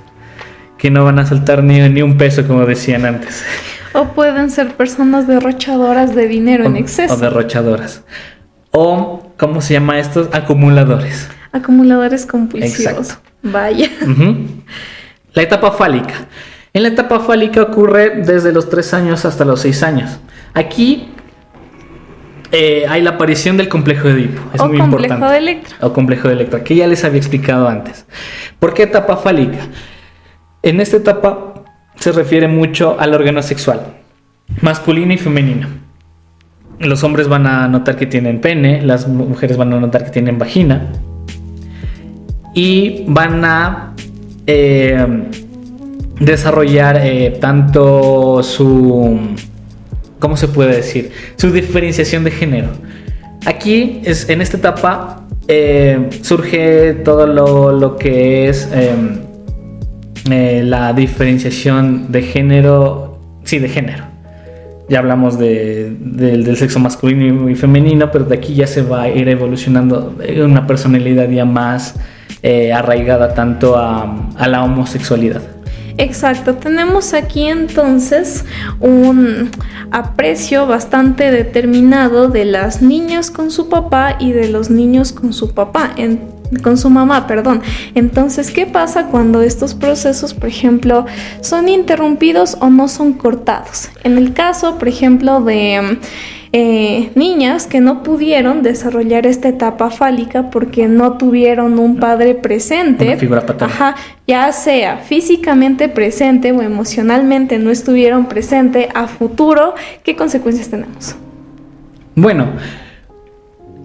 que no van a soltar ni un peso, como decían antes. O pueden ser personas derrochadoras de dinero en exceso. O derrochadoras. O, ¿cómo se llama estos? Acumuladores. Acumuladores compulsivos. Exacto. Vaya. La etapa fálica. En la etapa fálica ocurre desde los 3 años hasta los 6 años. Aquí hay la aparición del complejo de Edipo. Es muy importante. O complejo de Electra. O complejo de Electra, que ya les había explicado antes. ¿Por qué etapa fálica? En esta etapa se refiere mucho al órgano sexual, masculino y femenino. Los hombres van a notar que tienen pene, las mujeres van a notar que tienen vagina. Y van a desarrollar tanto su... ¿Cómo se puede decir? Su diferenciación de género. Aquí, en esta etapa, surge todo lo que es la diferenciación de género. Sí, de género. Ya hablamos del sexo masculino y femenino, pero de aquí ya se va a ir evolucionando una personalidad ya más arraigada tanto a la homosexualidad. Exacto, tenemos aquí entonces un aprecio bastante determinado de las niñas con su papá y de los niños con su mamá. Entonces, ¿qué pasa cuando estos procesos, por ejemplo, son interrumpidos o no son cortados? En el caso, por ejemplo, de niñas que no pudieron desarrollar esta etapa fálica porque no tuvieron un padre presente, una figura paterna, ya sea físicamente presente o emocionalmente no estuvieron presente a futuro, ¿qué consecuencias tenemos? Bueno,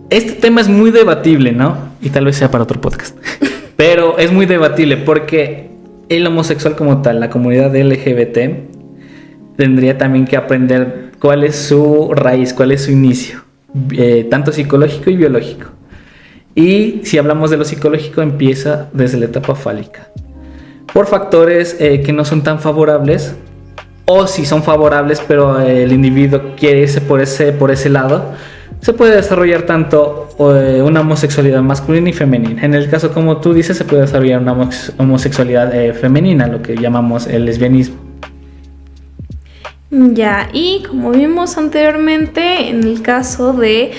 este tema es muy debatible, ¿no? Y tal vez sea para otro podcast. Pero es muy debatible porque el homosexual como tal, la comunidad LGBT, tendría también que aprender cuál es su raíz, cuál es su inicio, tanto psicológico y biológico. Y si hablamos de lo psicológico, empieza desde la etapa fálica. Por factores que no son tan favorables, o si son favorables, pero el individuo quiere irse por ese lado, se puede desarrollar tanto una homosexualidad masculina y femenina. En el caso, como tú dices, se puede desarrollar una homosexualidad femenina, lo que llamamos el lesbianismo. Ya, y como vimos anteriormente, en el caso de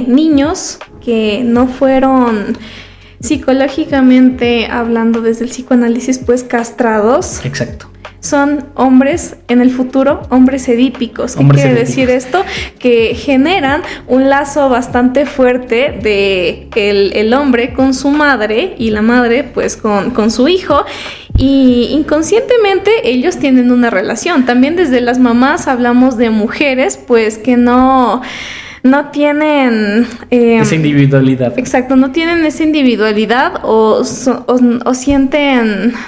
niños que no fueron psicológicamente hablando desde el psicoanálisis, pues castrados. Exacto. Son hombres, en el futuro, hombres edípicos. ¿Qué quiere decir esto? Que generan un lazo bastante fuerte de el hombre con su madre y la madre pues con su hijo, y inconscientemente ellos tienen una relación. También desde las mamás hablamos de mujeres pues que no tienen esa individualidad. Exacto, no tienen esa individualidad o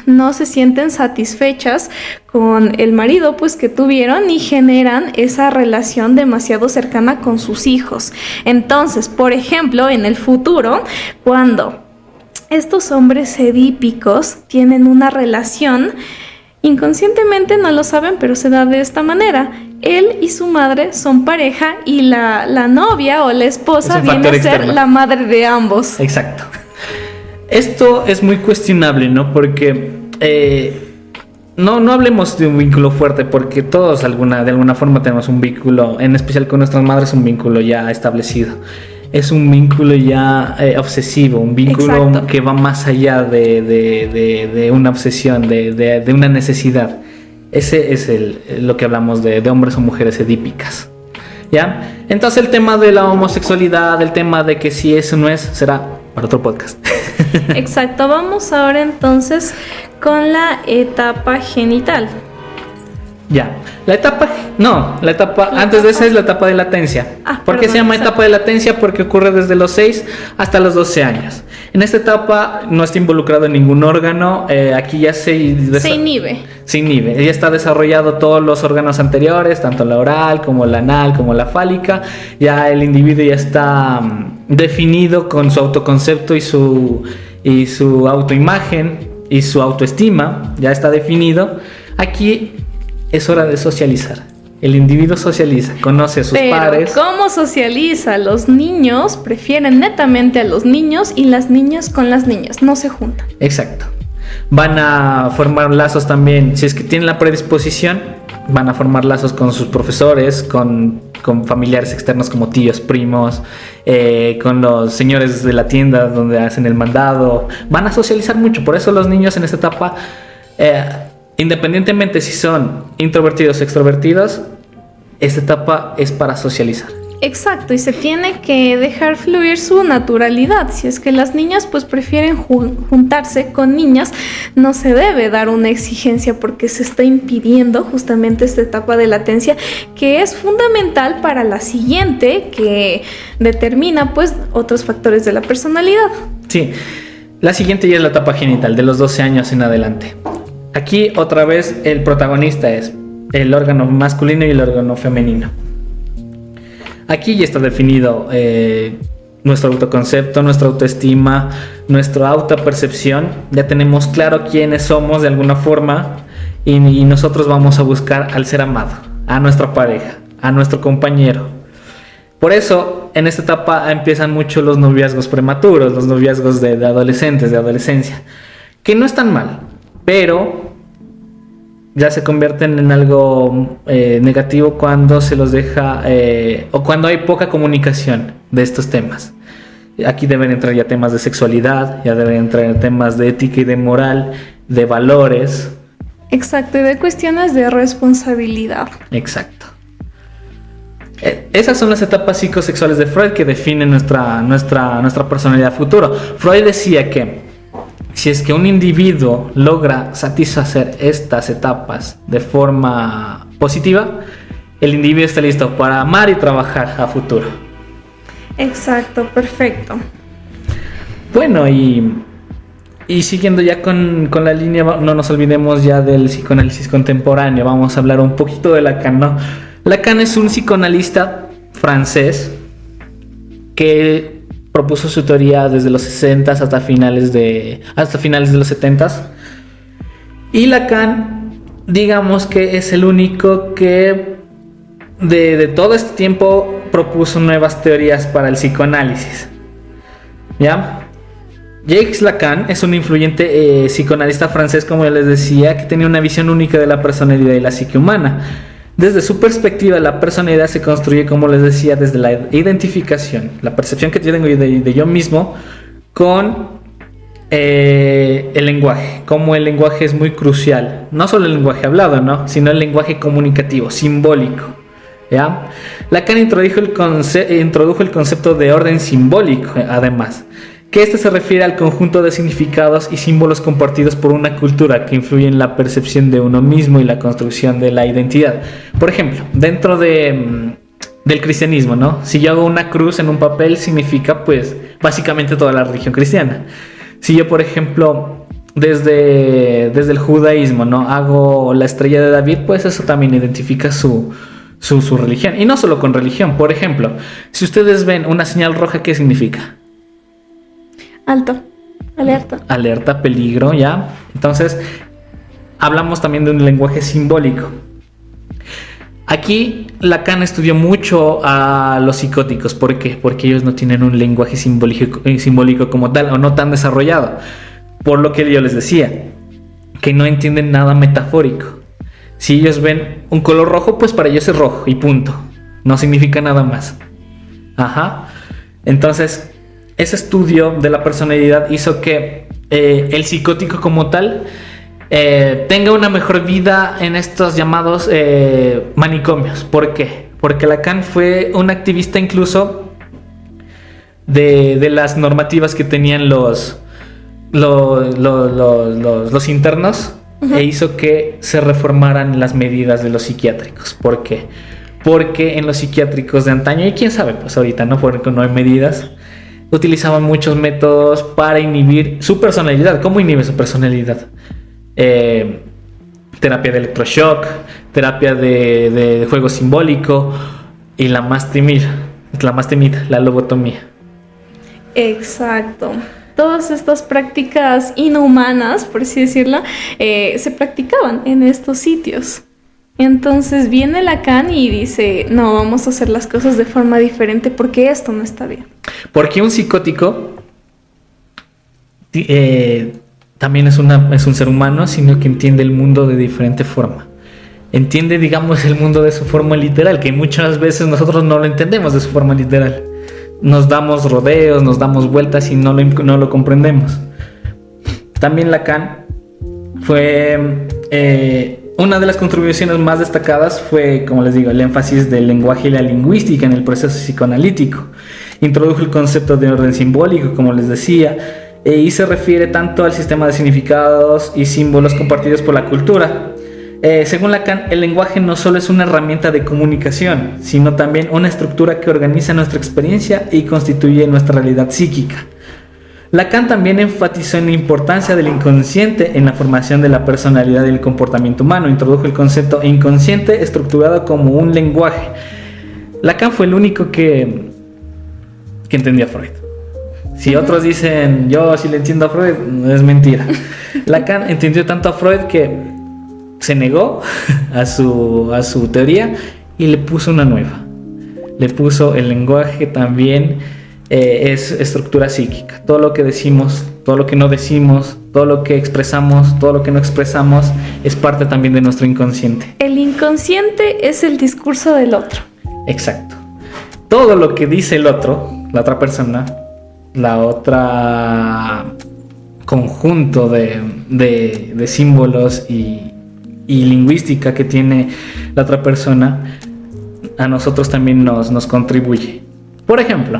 no se sienten satisfechas con el marido pues que tuvieron y generan esa relación demasiado cercana con sus hijos. Entonces, por ejemplo, en el futuro, cuando estos hombres edípicos tienen una relación, inconscientemente no lo saben, pero se da de esta manera. Él y su madre son pareja y la novia o la esposa viene a ser externo, la madre de ambos. Exacto. Esto es muy cuestionable, ¿no? Porque no hablemos de un vínculo fuerte, porque todos de alguna forma tenemos un vínculo, en especial con nuestras madres, un vínculo ya establecido. Es un vínculo ya obsesivo, un vínculo Exacto. que va más allá de una obsesión, de una necesidad. Ese es lo que hablamos de hombres o mujeres edípicas, ¿ya? Entonces el tema de la homosexualidad, el tema de que si eso no es, será para otro podcast. Exacto, vamos ahora entonces con la etapa genital. Ya, antes de esa es la etapa de latencia. ¿Por qué se llama etapa de latencia? Porque ocurre desde los 6 hasta los 12 años. En esta etapa no está involucrado en ningún órgano, aquí ya se inhibe. Se inhibe, ya está desarrollado todos los órganos anteriores, tanto la oral como la anal como la fálica. Ya el individuo ya está definido con su autoconcepto y su autoimagen y su autoestima, ya está definido. Aquí es hora de socializar. El individuo socializa, conoce a sus pares. ¿Cómo socializa? Los niños prefieren netamente a los niños y las niñas con las niñas, no se juntan. Exacto. van a formar lazos también, si es que tienen la predisposición, van a formar lazos con sus profesores, con familiares externos como tíos, primos, con los señores de la tienda donde hacen el mandado. Van a socializar mucho, por eso los niños en esta etapa, independientemente si son introvertidos o extrovertidos, esta etapa es para socializar. Exacto, y se tiene que dejar fluir su naturalidad. Si es que las niñas pues prefieren juntarse con niñas, no se debe dar una exigencia porque se está impidiendo justamente esta etapa de latencia, que es fundamental para la siguiente, que determina pues otros factores de la personalidad. Sí, la siguiente ya es la etapa genital, de los 12 años en adelante. Aquí otra vez el protagonista es el órgano masculino y el órgano femenino. Aquí ya está definido nuestro autoconcepto, nuestra autoestima, nuestra autopercepción. Ya tenemos claro quiénes somos de alguna forma y nosotros vamos a buscar al ser amado, a nuestra pareja, a nuestro compañero. Por eso en esta etapa empiezan mucho los noviazgos prematuros, los noviazgos de adolescentes, de adolescencia, que no están mal, pero ya se convierten en algo negativo cuando se los deja o cuando hay poca comunicación de estos temas. Aquí deben entrar ya temas de sexualidad, ya deben entrar temas de ética y de moral, de valores. Exacto, y de cuestiones de responsabilidad. Exacto. Esas son las etapas psicosexuales de Freud que definen nuestra personalidad futura. Freud decía que si es que un individuo logra satisfacer estas etapas de forma positiva, el individuo está listo para amar y trabajar a futuro. Exacto, perfecto. Bueno, y siguiendo ya con la línea, no nos olvidemos ya del psicoanálisis contemporáneo. Vamos a hablar un poquito de Lacan, ¿no? Lacan es un psicoanalista francés que propuso su teoría desde los 60 hasta finales de los 70. Y Lacan, digamos que es el único que de todo este tiempo propuso nuevas teorías para el psicoanálisis. ¿Ya? Jacques Lacan es un influyente psicoanalista francés, como ya les decía, que tenía una visión única de la personalidad y la psique humana. Desde su perspectiva, la personalidad se construye, como les decía, desde la identificación, la percepción que yo tengo de yo mismo con el lenguaje. Como el lenguaje es muy crucial, no solo el lenguaje hablado, ¿no?, sino el lenguaje comunicativo, simbólico. ¿Ya? Lacan introdujo el concepto de orden simbólico, además, que este se refiere al conjunto de significados y símbolos compartidos por una cultura que influye en la percepción de uno mismo y la construcción de la identidad. Por ejemplo, dentro del cristianismo, ¿no? Si yo hago una cruz en un papel, significa, pues, básicamente toda la religión cristiana. Si yo, por ejemplo, desde el judaísmo, ¿no?, hago la estrella de David, pues eso también identifica su religión. Y no solo con religión. Por ejemplo, si ustedes ven una señal roja, ¿qué significa? Alto, alerta. Alerta, peligro, ¿ya? Entonces, hablamos también de un lenguaje simbólico. Aquí Lacan estudió mucho a los psicóticos. ¿Por qué? Porque ellos no tienen un lenguaje simbólico como tal, o no tan desarrollado. Por lo que yo les decía, que no entienden nada metafórico. Si ellos ven un color rojo, pues para ellos es rojo y punto. No significa nada más. Ajá. Entonces, ese estudio de la personalidad hizo que el psicótico como tal tenga una mejor vida en estos llamados manicomios. ¿Por qué? Porque Lacan fue un activista incluso de las normativas que tenían los internos. Uh-huh. E hizo que se reformaran las medidas de los psiquiátricos. ¿Por qué? Porque en los psiquiátricos de antaño, y quién sabe, pues ahorita no, porque no hay medidas, utilizaban muchos métodos para inhibir su personalidad. ¿Cómo inhibe su personalidad? Terapia de electroshock, terapia de juego simbólico y la más temida, la lobotomía. Exacto. Todas estas prácticas inhumanas, por así decirlo, se practicaban en estos sitios. Entonces viene Lacan y dice, no, vamos a hacer las cosas de forma diferente porque esto no está bien. Porque un psicótico también es un ser humano, sino que entiende el mundo de diferente forma. Entiende, digamos, el mundo de su forma literal, que muchas veces nosotros no lo entendemos de su forma literal. Nos damos rodeos, nos damos vueltas y no lo comprendemos. También Lacan fue... una de las contribuciones más destacadas fue, como les digo, el énfasis del lenguaje y la lingüística en el proceso psicoanalítico. Introdujo el concepto de orden simbólico, como les decía, y se refiere tanto al sistema de significados y símbolos compartidos por la cultura. Según Lacan, el lenguaje no solo es una herramienta de comunicación, sino también una estructura que organiza nuestra experiencia y constituye nuestra realidad psíquica. Lacan también enfatizó en la importancia del inconsciente en la formación de la personalidad y el comportamiento humano. Introdujo el concepto inconsciente estructurado como un lenguaje. Lacan fue el único que entendía a Freud. Si otros dicen, yo sí le entiendo a Freud, es mentira. Lacan entendió tanto a Freud que se negó a su teoría y le puso una nueva. Le puso el lenguaje también. Es estructura psíquica. Todo lo que decimos, todo lo que no decimos, todo lo que expresamos, todo lo que no expresamos es parte también de nuestro inconsciente. El inconsciente es el discurso del otro. Exacto. Todo lo que dice el otro, la otra persona, la otra conjunto de símbolos y lingüística que tiene la otra persona, a nosotros también nos contribuye. Por ejemplo,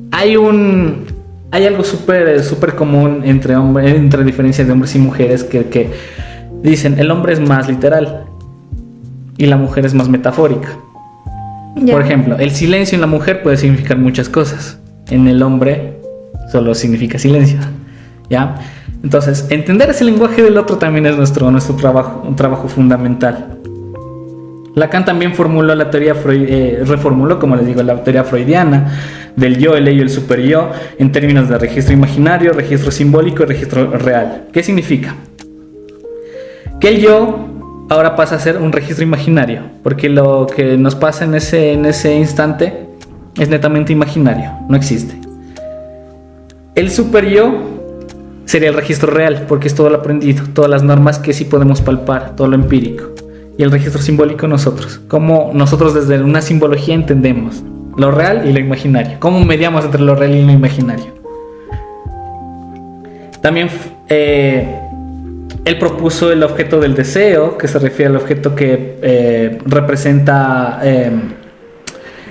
hay algo súper común entre diferencias de hombres y mujeres que dicen el hombre es más literal y la mujer es más metafórica. Yeah. Por ejemplo, el silencio en la mujer puede significar muchas cosas. En el hombre solo significa silencio. ¿Ya? Entonces, entender ese lenguaje del otro también es nuestro trabajo, un trabajo fundamental. Lacan también reformuló, como les digo, la teoría freudiana del yo, el ello, el superyo, en términos de registro imaginario, registro simbólico y registro real. ¿Qué significa? Que el yo ahora pasa a ser un registro imaginario, porque lo que nos pasa en ese instante es netamente imaginario, no existe. El superyo sería el registro real, porque es todo lo aprendido, todas las normas que sí podemos palpar, todo lo empírico. Y el registro simbólico nosotros, como nosotros desde una simbología entendemos lo real y lo imaginario, cómo mediamos entre lo real y lo imaginario. También él propuso el objeto del deseo, que se refiere al objeto que representa...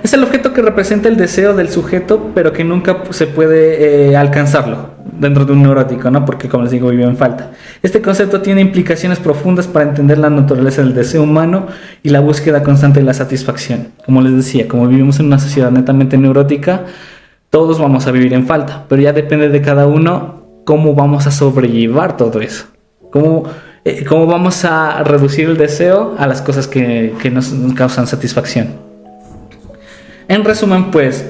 es el objeto que representa el deseo del sujeto, pero que nunca se puede alcanzarlo dentro de un neurótico, ¿no? Porque, como les digo, vive en falta. Este concepto tiene implicaciones profundas para entender la naturaleza del deseo humano y la búsqueda constante de la satisfacción. Como les decía, como vivimos en una sociedad netamente neurótica, todos vamos a vivir en falta, pero ya depende de cada uno cómo vamos a sobrellevar todo eso. Cómo vamos a reducir el deseo a las cosas que nos causan satisfacción. En resumen, pues,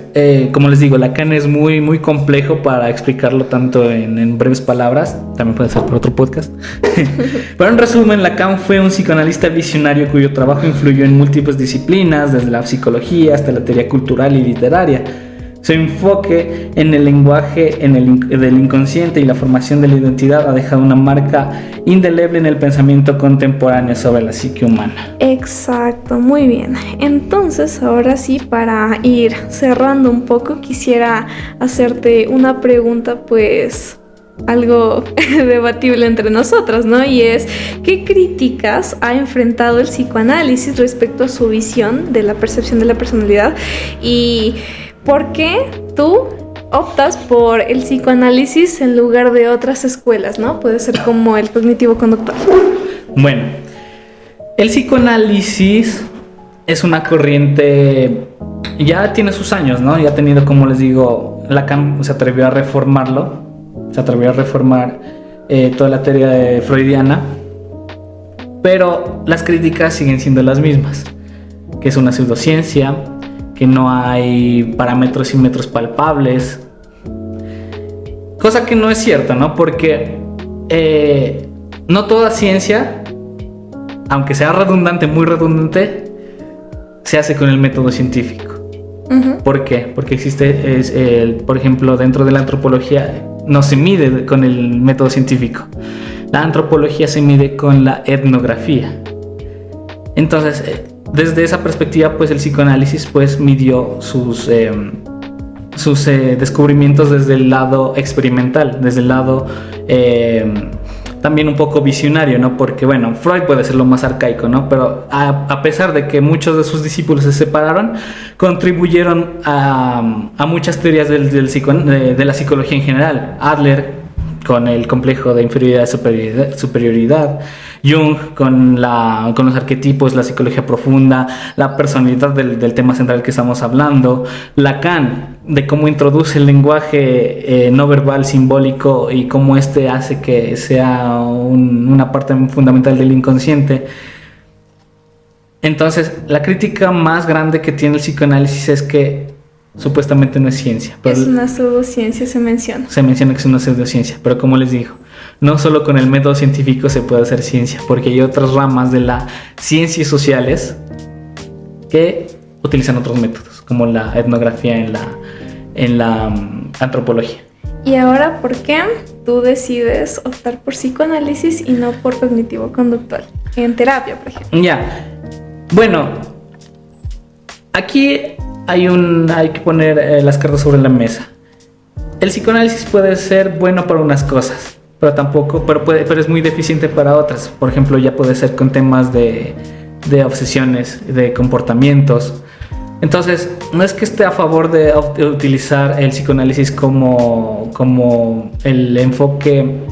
como les digo, Lacan es muy, muy complejo para explicarlo tanto en breves palabras. También puede ser por otro podcast. Pero en resumen, Lacan fue un psicoanalista visionario cuyo trabajo influyó en múltiples disciplinas, desde la psicología hasta la teoría cultural y literaria. Su enfoque en el lenguaje del inconsciente y la formación de la identidad ha dejado una marca indeleble en el pensamiento contemporáneo sobre la psique humana. Exacto, muy bien. Entonces, ahora sí, para ir cerrando un poco, quisiera hacerte una pregunta, pues, algo debatible entre nosotros, ¿no? Y es, ¿qué críticas ha enfrentado el psicoanálisis respecto a su visión de la percepción de la personalidad? Y ¿por qué tú optas por el psicoanálisis en lugar de otras escuelas, ¿no? Puede ser como el cognitivo-conductual. Bueno, el psicoanálisis es una corriente, ya tiene sus años, ¿no? Ya ha tenido, como les digo, Lacan se atrevió a reformarlo, se atrevió a reformar toda la teoría freudiana, pero las críticas siguen siendo las mismas, que es una pseudociencia, que no hay parámetros y metros palpables, cosa que no es cierta, ¿no? Porque no toda ciencia, aunque sea redundante, muy redundante, se hace con el método científico. Uh-huh. ¿Por qué? Porque existe, por ejemplo, dentro de la antropología no se mide con el método científico. La antropología se mide con la etnografía. Entonces, desde esa perspectiva, pues el psicoanálisis pues midió sus descubrimientos desde el lado experimental, desde el lado también un poco visionario, ¿no? Porque, bueno, Freud puede ser lo más arcaico, ¿no? Pero a pesar de que muchos de sus discípulos se separaron, contribuyeron a muchas teorías de la psicología en general. Adler con el complejo de inferioridad y superioridad, Jung con los arquetipos, la psicología profunda, la personalidad del tema central que estamos hablando, Lacan de cómo introduce el lenguaje no verbal simbólico y cómo este hace que sea una parte fundamental del inconsciente. Entonces, la crítica más grande que tiene el psicoanálisis es que supuestamente no es ciencia. Pero es una pseudociencia, se menciona. Se menciona que es una pseudociencia, pero como les digo, no solo con el método científico se puede hacer ciencia, porque hay otras ramas de las ciencias sociales que utilizan otros métodos, como la etnografía en la antropología. Y ahora, ¿por qué tú decides optar por psicoanálisis y no por cognitivo-conductual? En terapia, por ejemplo. Ya, bueno, aquí hay que poner las cartas sobre la mesa. El psicoanálisis puede ser bueno para unas cosas, pero es muy deficiente para otras. Por ejemplo, ya puede ser con temas de obsesiones, de comportamientos. Entonces, no es que esté a favor de utilizar el psicoanálisis como el enfoque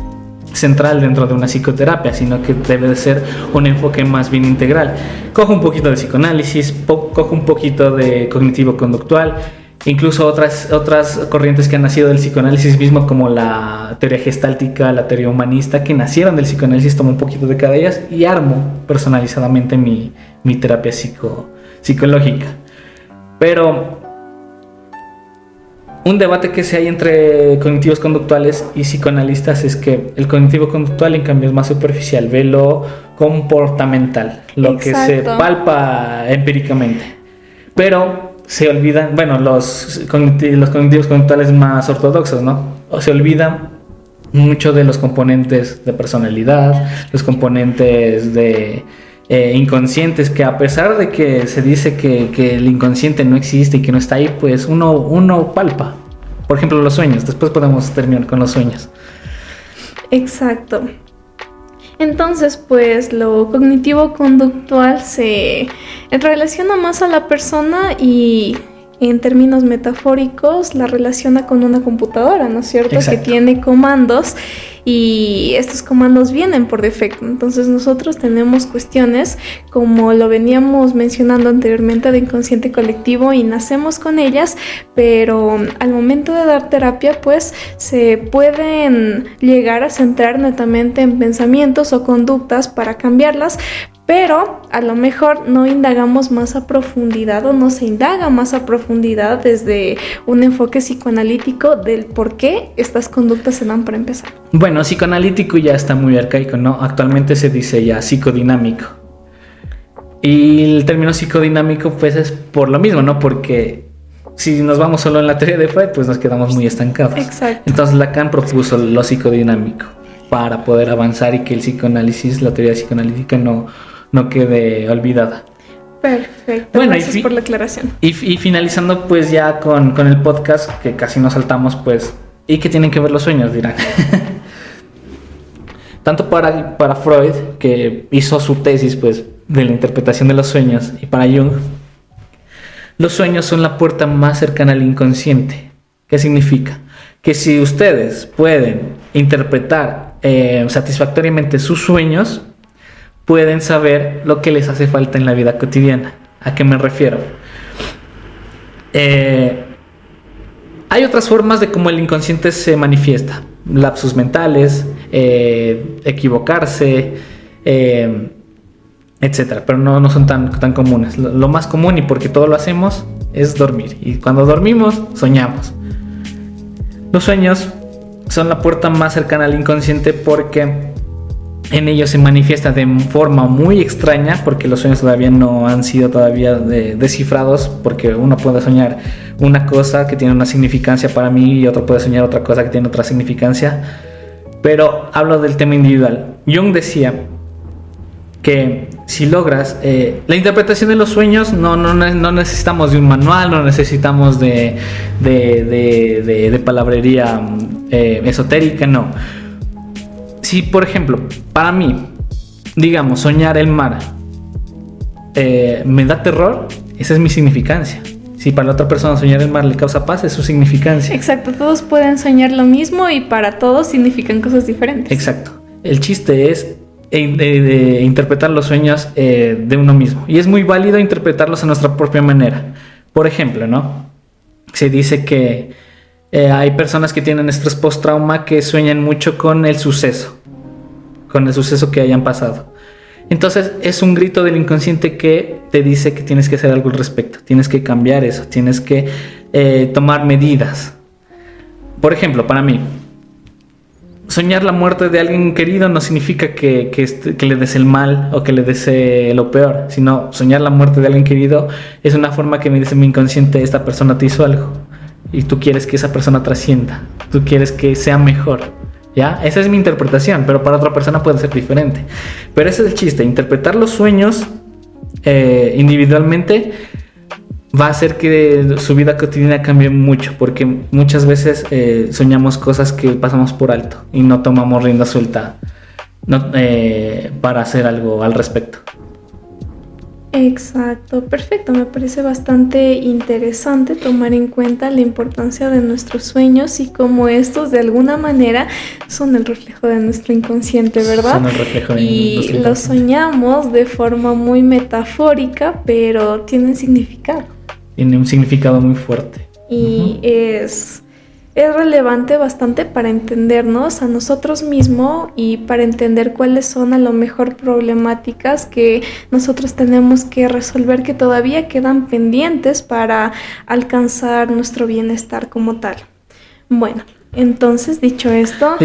central dentro de una psicoterapia, sino que debe de ser un enfoque más bien integral. Cojo un poquito de psicoanálisis, cojo un poquito de cognitivo-conductual, incluso otras corrientes que han nacido del psicoanálisis mismo, como la teoría gestáltica, la teoría humanista, que nacieron del psicoanálisis, tomo un poquito de cada ellas y armo personalizadamente mi terapia psicológica. Pero un debate que se hay entre cognitivos conductuales y psicoanalistas es que el cognitivo conductual en cambio es más superficial, ve lo comportamental, lo Exacto. que se palpa empíricamente. Pero se olvidan, bueno, los cognitivos conductuales más ortodoxos, ¿no? O se olvidan mucho de los componentes de personalidad, los componentes de inconscientes, que a pesar de que se dice que el inconsciente no existe y que no está ahí, pues uno palpa. Por ejemplo, los sueños. Después podemos terminar con los sueños. Exacto. Entonces, pues lo cognitivo-conductual se relaciona más a la persona y en términos metafóricos la relaciona con una computadora, ¿no es cierto? Exacto. Que tiene comandos y estos comandos vienen por defecto. Entonces nosotros tenemos cuestiones, como lo veníamos mencionando anteriormente, de inconsciente colectivo y nacemos con ellas, pero al momento de dar terapia pues se pueden llegar a centrar netamente en pensamientos o conductas para cambiarlas, pero a lo mejor no indagamos más a profundidad o no se indaga más a profundidad desde un enfoque psicoanalítico del por qué estas conductas se dan para empezar. Bueno, psicoanalítico ya está muy arcaico, ¿no? Actualmente se dice ya psicodinámico. Y el término psicodinámico pues es por lo mismo, ¿no? Porque si nos vamos solo en la teoría de Freud pues nos quedamos muy estancados. Exacto. Entonces Lacan propuso lo psicodinámico para poder avanzar y que el psicoanálisis, la teoría psicoanalítica no quede olvidada. Perfecto, bueno, gracias por la aclaración. Y finalizando pues ya con el podcast, que casi nos saltamos pues, ¿y qué tienen que ver los sueños? Dirán. Tanto para Freud, que hizo su tesis pues de la interpretación de los sueños, y para Jung, los sueños son la puerta más cercana al inconsciente. ¿Qué significa? Que si ustedes pueden interpretar satisfactoriamente sus sueños, pueden saber lo que les hace falta en la vida cotidiana. ¿A qué me refiero? Hay otras formas de cómo el inconsciente se manifiesta. Lapsus mentales, equivocarse, etcétera. Pero no son tan comunes. Lo más común, y porque todo lo hacemos, es dormir. Y cuando dormimos, soñamos. Los sueños son la puerta más cercana al inconsciente porque en ellos se manifiesta de forma muy extraña, porque los sueños todavía no han sido todavía descifrados, porque uno puede soñar una cosa que tiene una significancia para mí y otro puede soñar otra cosa que tiene otra significancia, pero hablo del tema individual. Jung decía que si logras la interpretación de los sueños, no necesitamos de un manual, no necesitamos de palabrería esotérica, no. Si por ejemplo, para mí, digamos, soñar el mar me da terror, esa es mi significancia. Si para la otra persona soñar el mar le causa paz, es su significancia. Exacto, todos pueden soñar lo mismo y para todos significan cosas diferentes. Exacto. El chiste es de interpretar los sueños de uno mismo. Y es muy válido interpretarlos a nuestra propia manera. Por ejemplo, ¿no? Se dice que hay personas que tienen estrés post-trauma que sueñan mucho con el suceso que hayan pasado. Entonces es un grito del inconsciente que te dice que tienes que hacer algo al respecto, tienes que cambiar eso, tienes que tomar medidas. Por ejemplo, para mí, soñar la muerte de alguien querido no significa que le des el mal o que le desee lo peor, sino soñar la muerte de alguien querido es una forma que me dice mi inconsciente: esta persona te hizo algo y tú quieres que esa persona trascienda, tú quieres que sea mejor, ¿ya? Esa es mi interpretación, pero para otra persona puede ser diferente. Pero ese es el chiste, interpretar los sueños individualmente va a hacer que su vida cotidiana cambie mucho, porque muchas veces soñamos cosas que pasamos por alto y no tomamos rienda suelta para hacer algo al respecto. Exacto, perfecto. Me parece bastante interesante tomar en cuenta la importancia de nuestros sueños y cómo estos de alguna manera son el reflejo de nuestro inconsciente, ¿verdad? Son el reflejo de y nuestro los soñamos de forma muy metafórica, pero tienen significado. Tiene un significado muy fuerte. Y es relevante bastante para entendernos a nosotros mismos y para entender cuáles son a lo mejor problemáticas que nosotros tenemos que resolver, que todavía quedan pendientes para alcanzar nuestro bienestar como tal. Bueno, entonces dicho esto,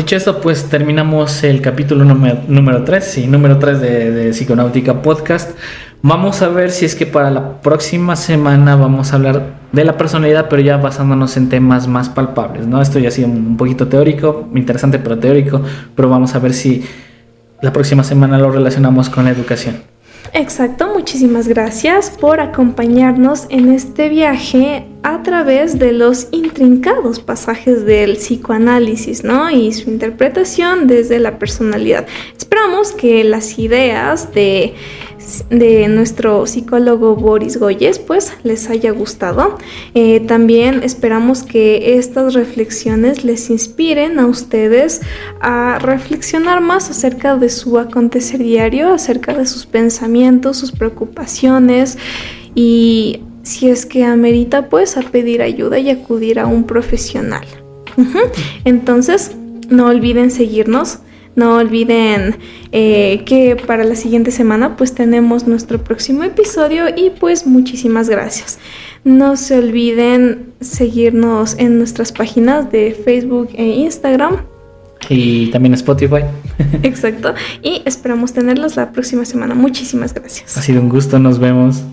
pues terminamos el capítulo número 3, sí, número 3 de Psiconáutica Podcast. Vamos a ver si es que para la próxima semana vamos a hablar de la personalidad, pero ya basándonos en temas más palpables, ¿no? Esto ya ha sido un poquito teórico, interesante pero teórico, pero vamos a ver si la próxima semana lo relacionamos con la educación. Exacto, muchísimas gracias por acompañarnos en este viaje a través de los intrincados pasajes del psicoanálisis, ¿no? Y su interpretación desde la personalidad. Esperamos que las ideas de nuestro psicólogo Boris Goyes pues les haya gustado. También esperamos que estas reflexiones les inspiren a ustedes a reflexionar más acerca de su acontecer diario, acerca de sus pensamientos, sus preocupaciones, y si es que amerita pues a pedir ayuda y acudir a un profesional. Entonces no olviden seguirnos. No olviden que para la siguiente semana pues tenemos nuestro próximo episodio y pues muchísimas gracias. No se olviden seguirnos en nuestras páginas de Facebook e Instagram. Y también Spotify. Exacto. Y esperamos tenerlos la próxima semana. Muchísimas gracias. Ha sido un gusto, nos vemos.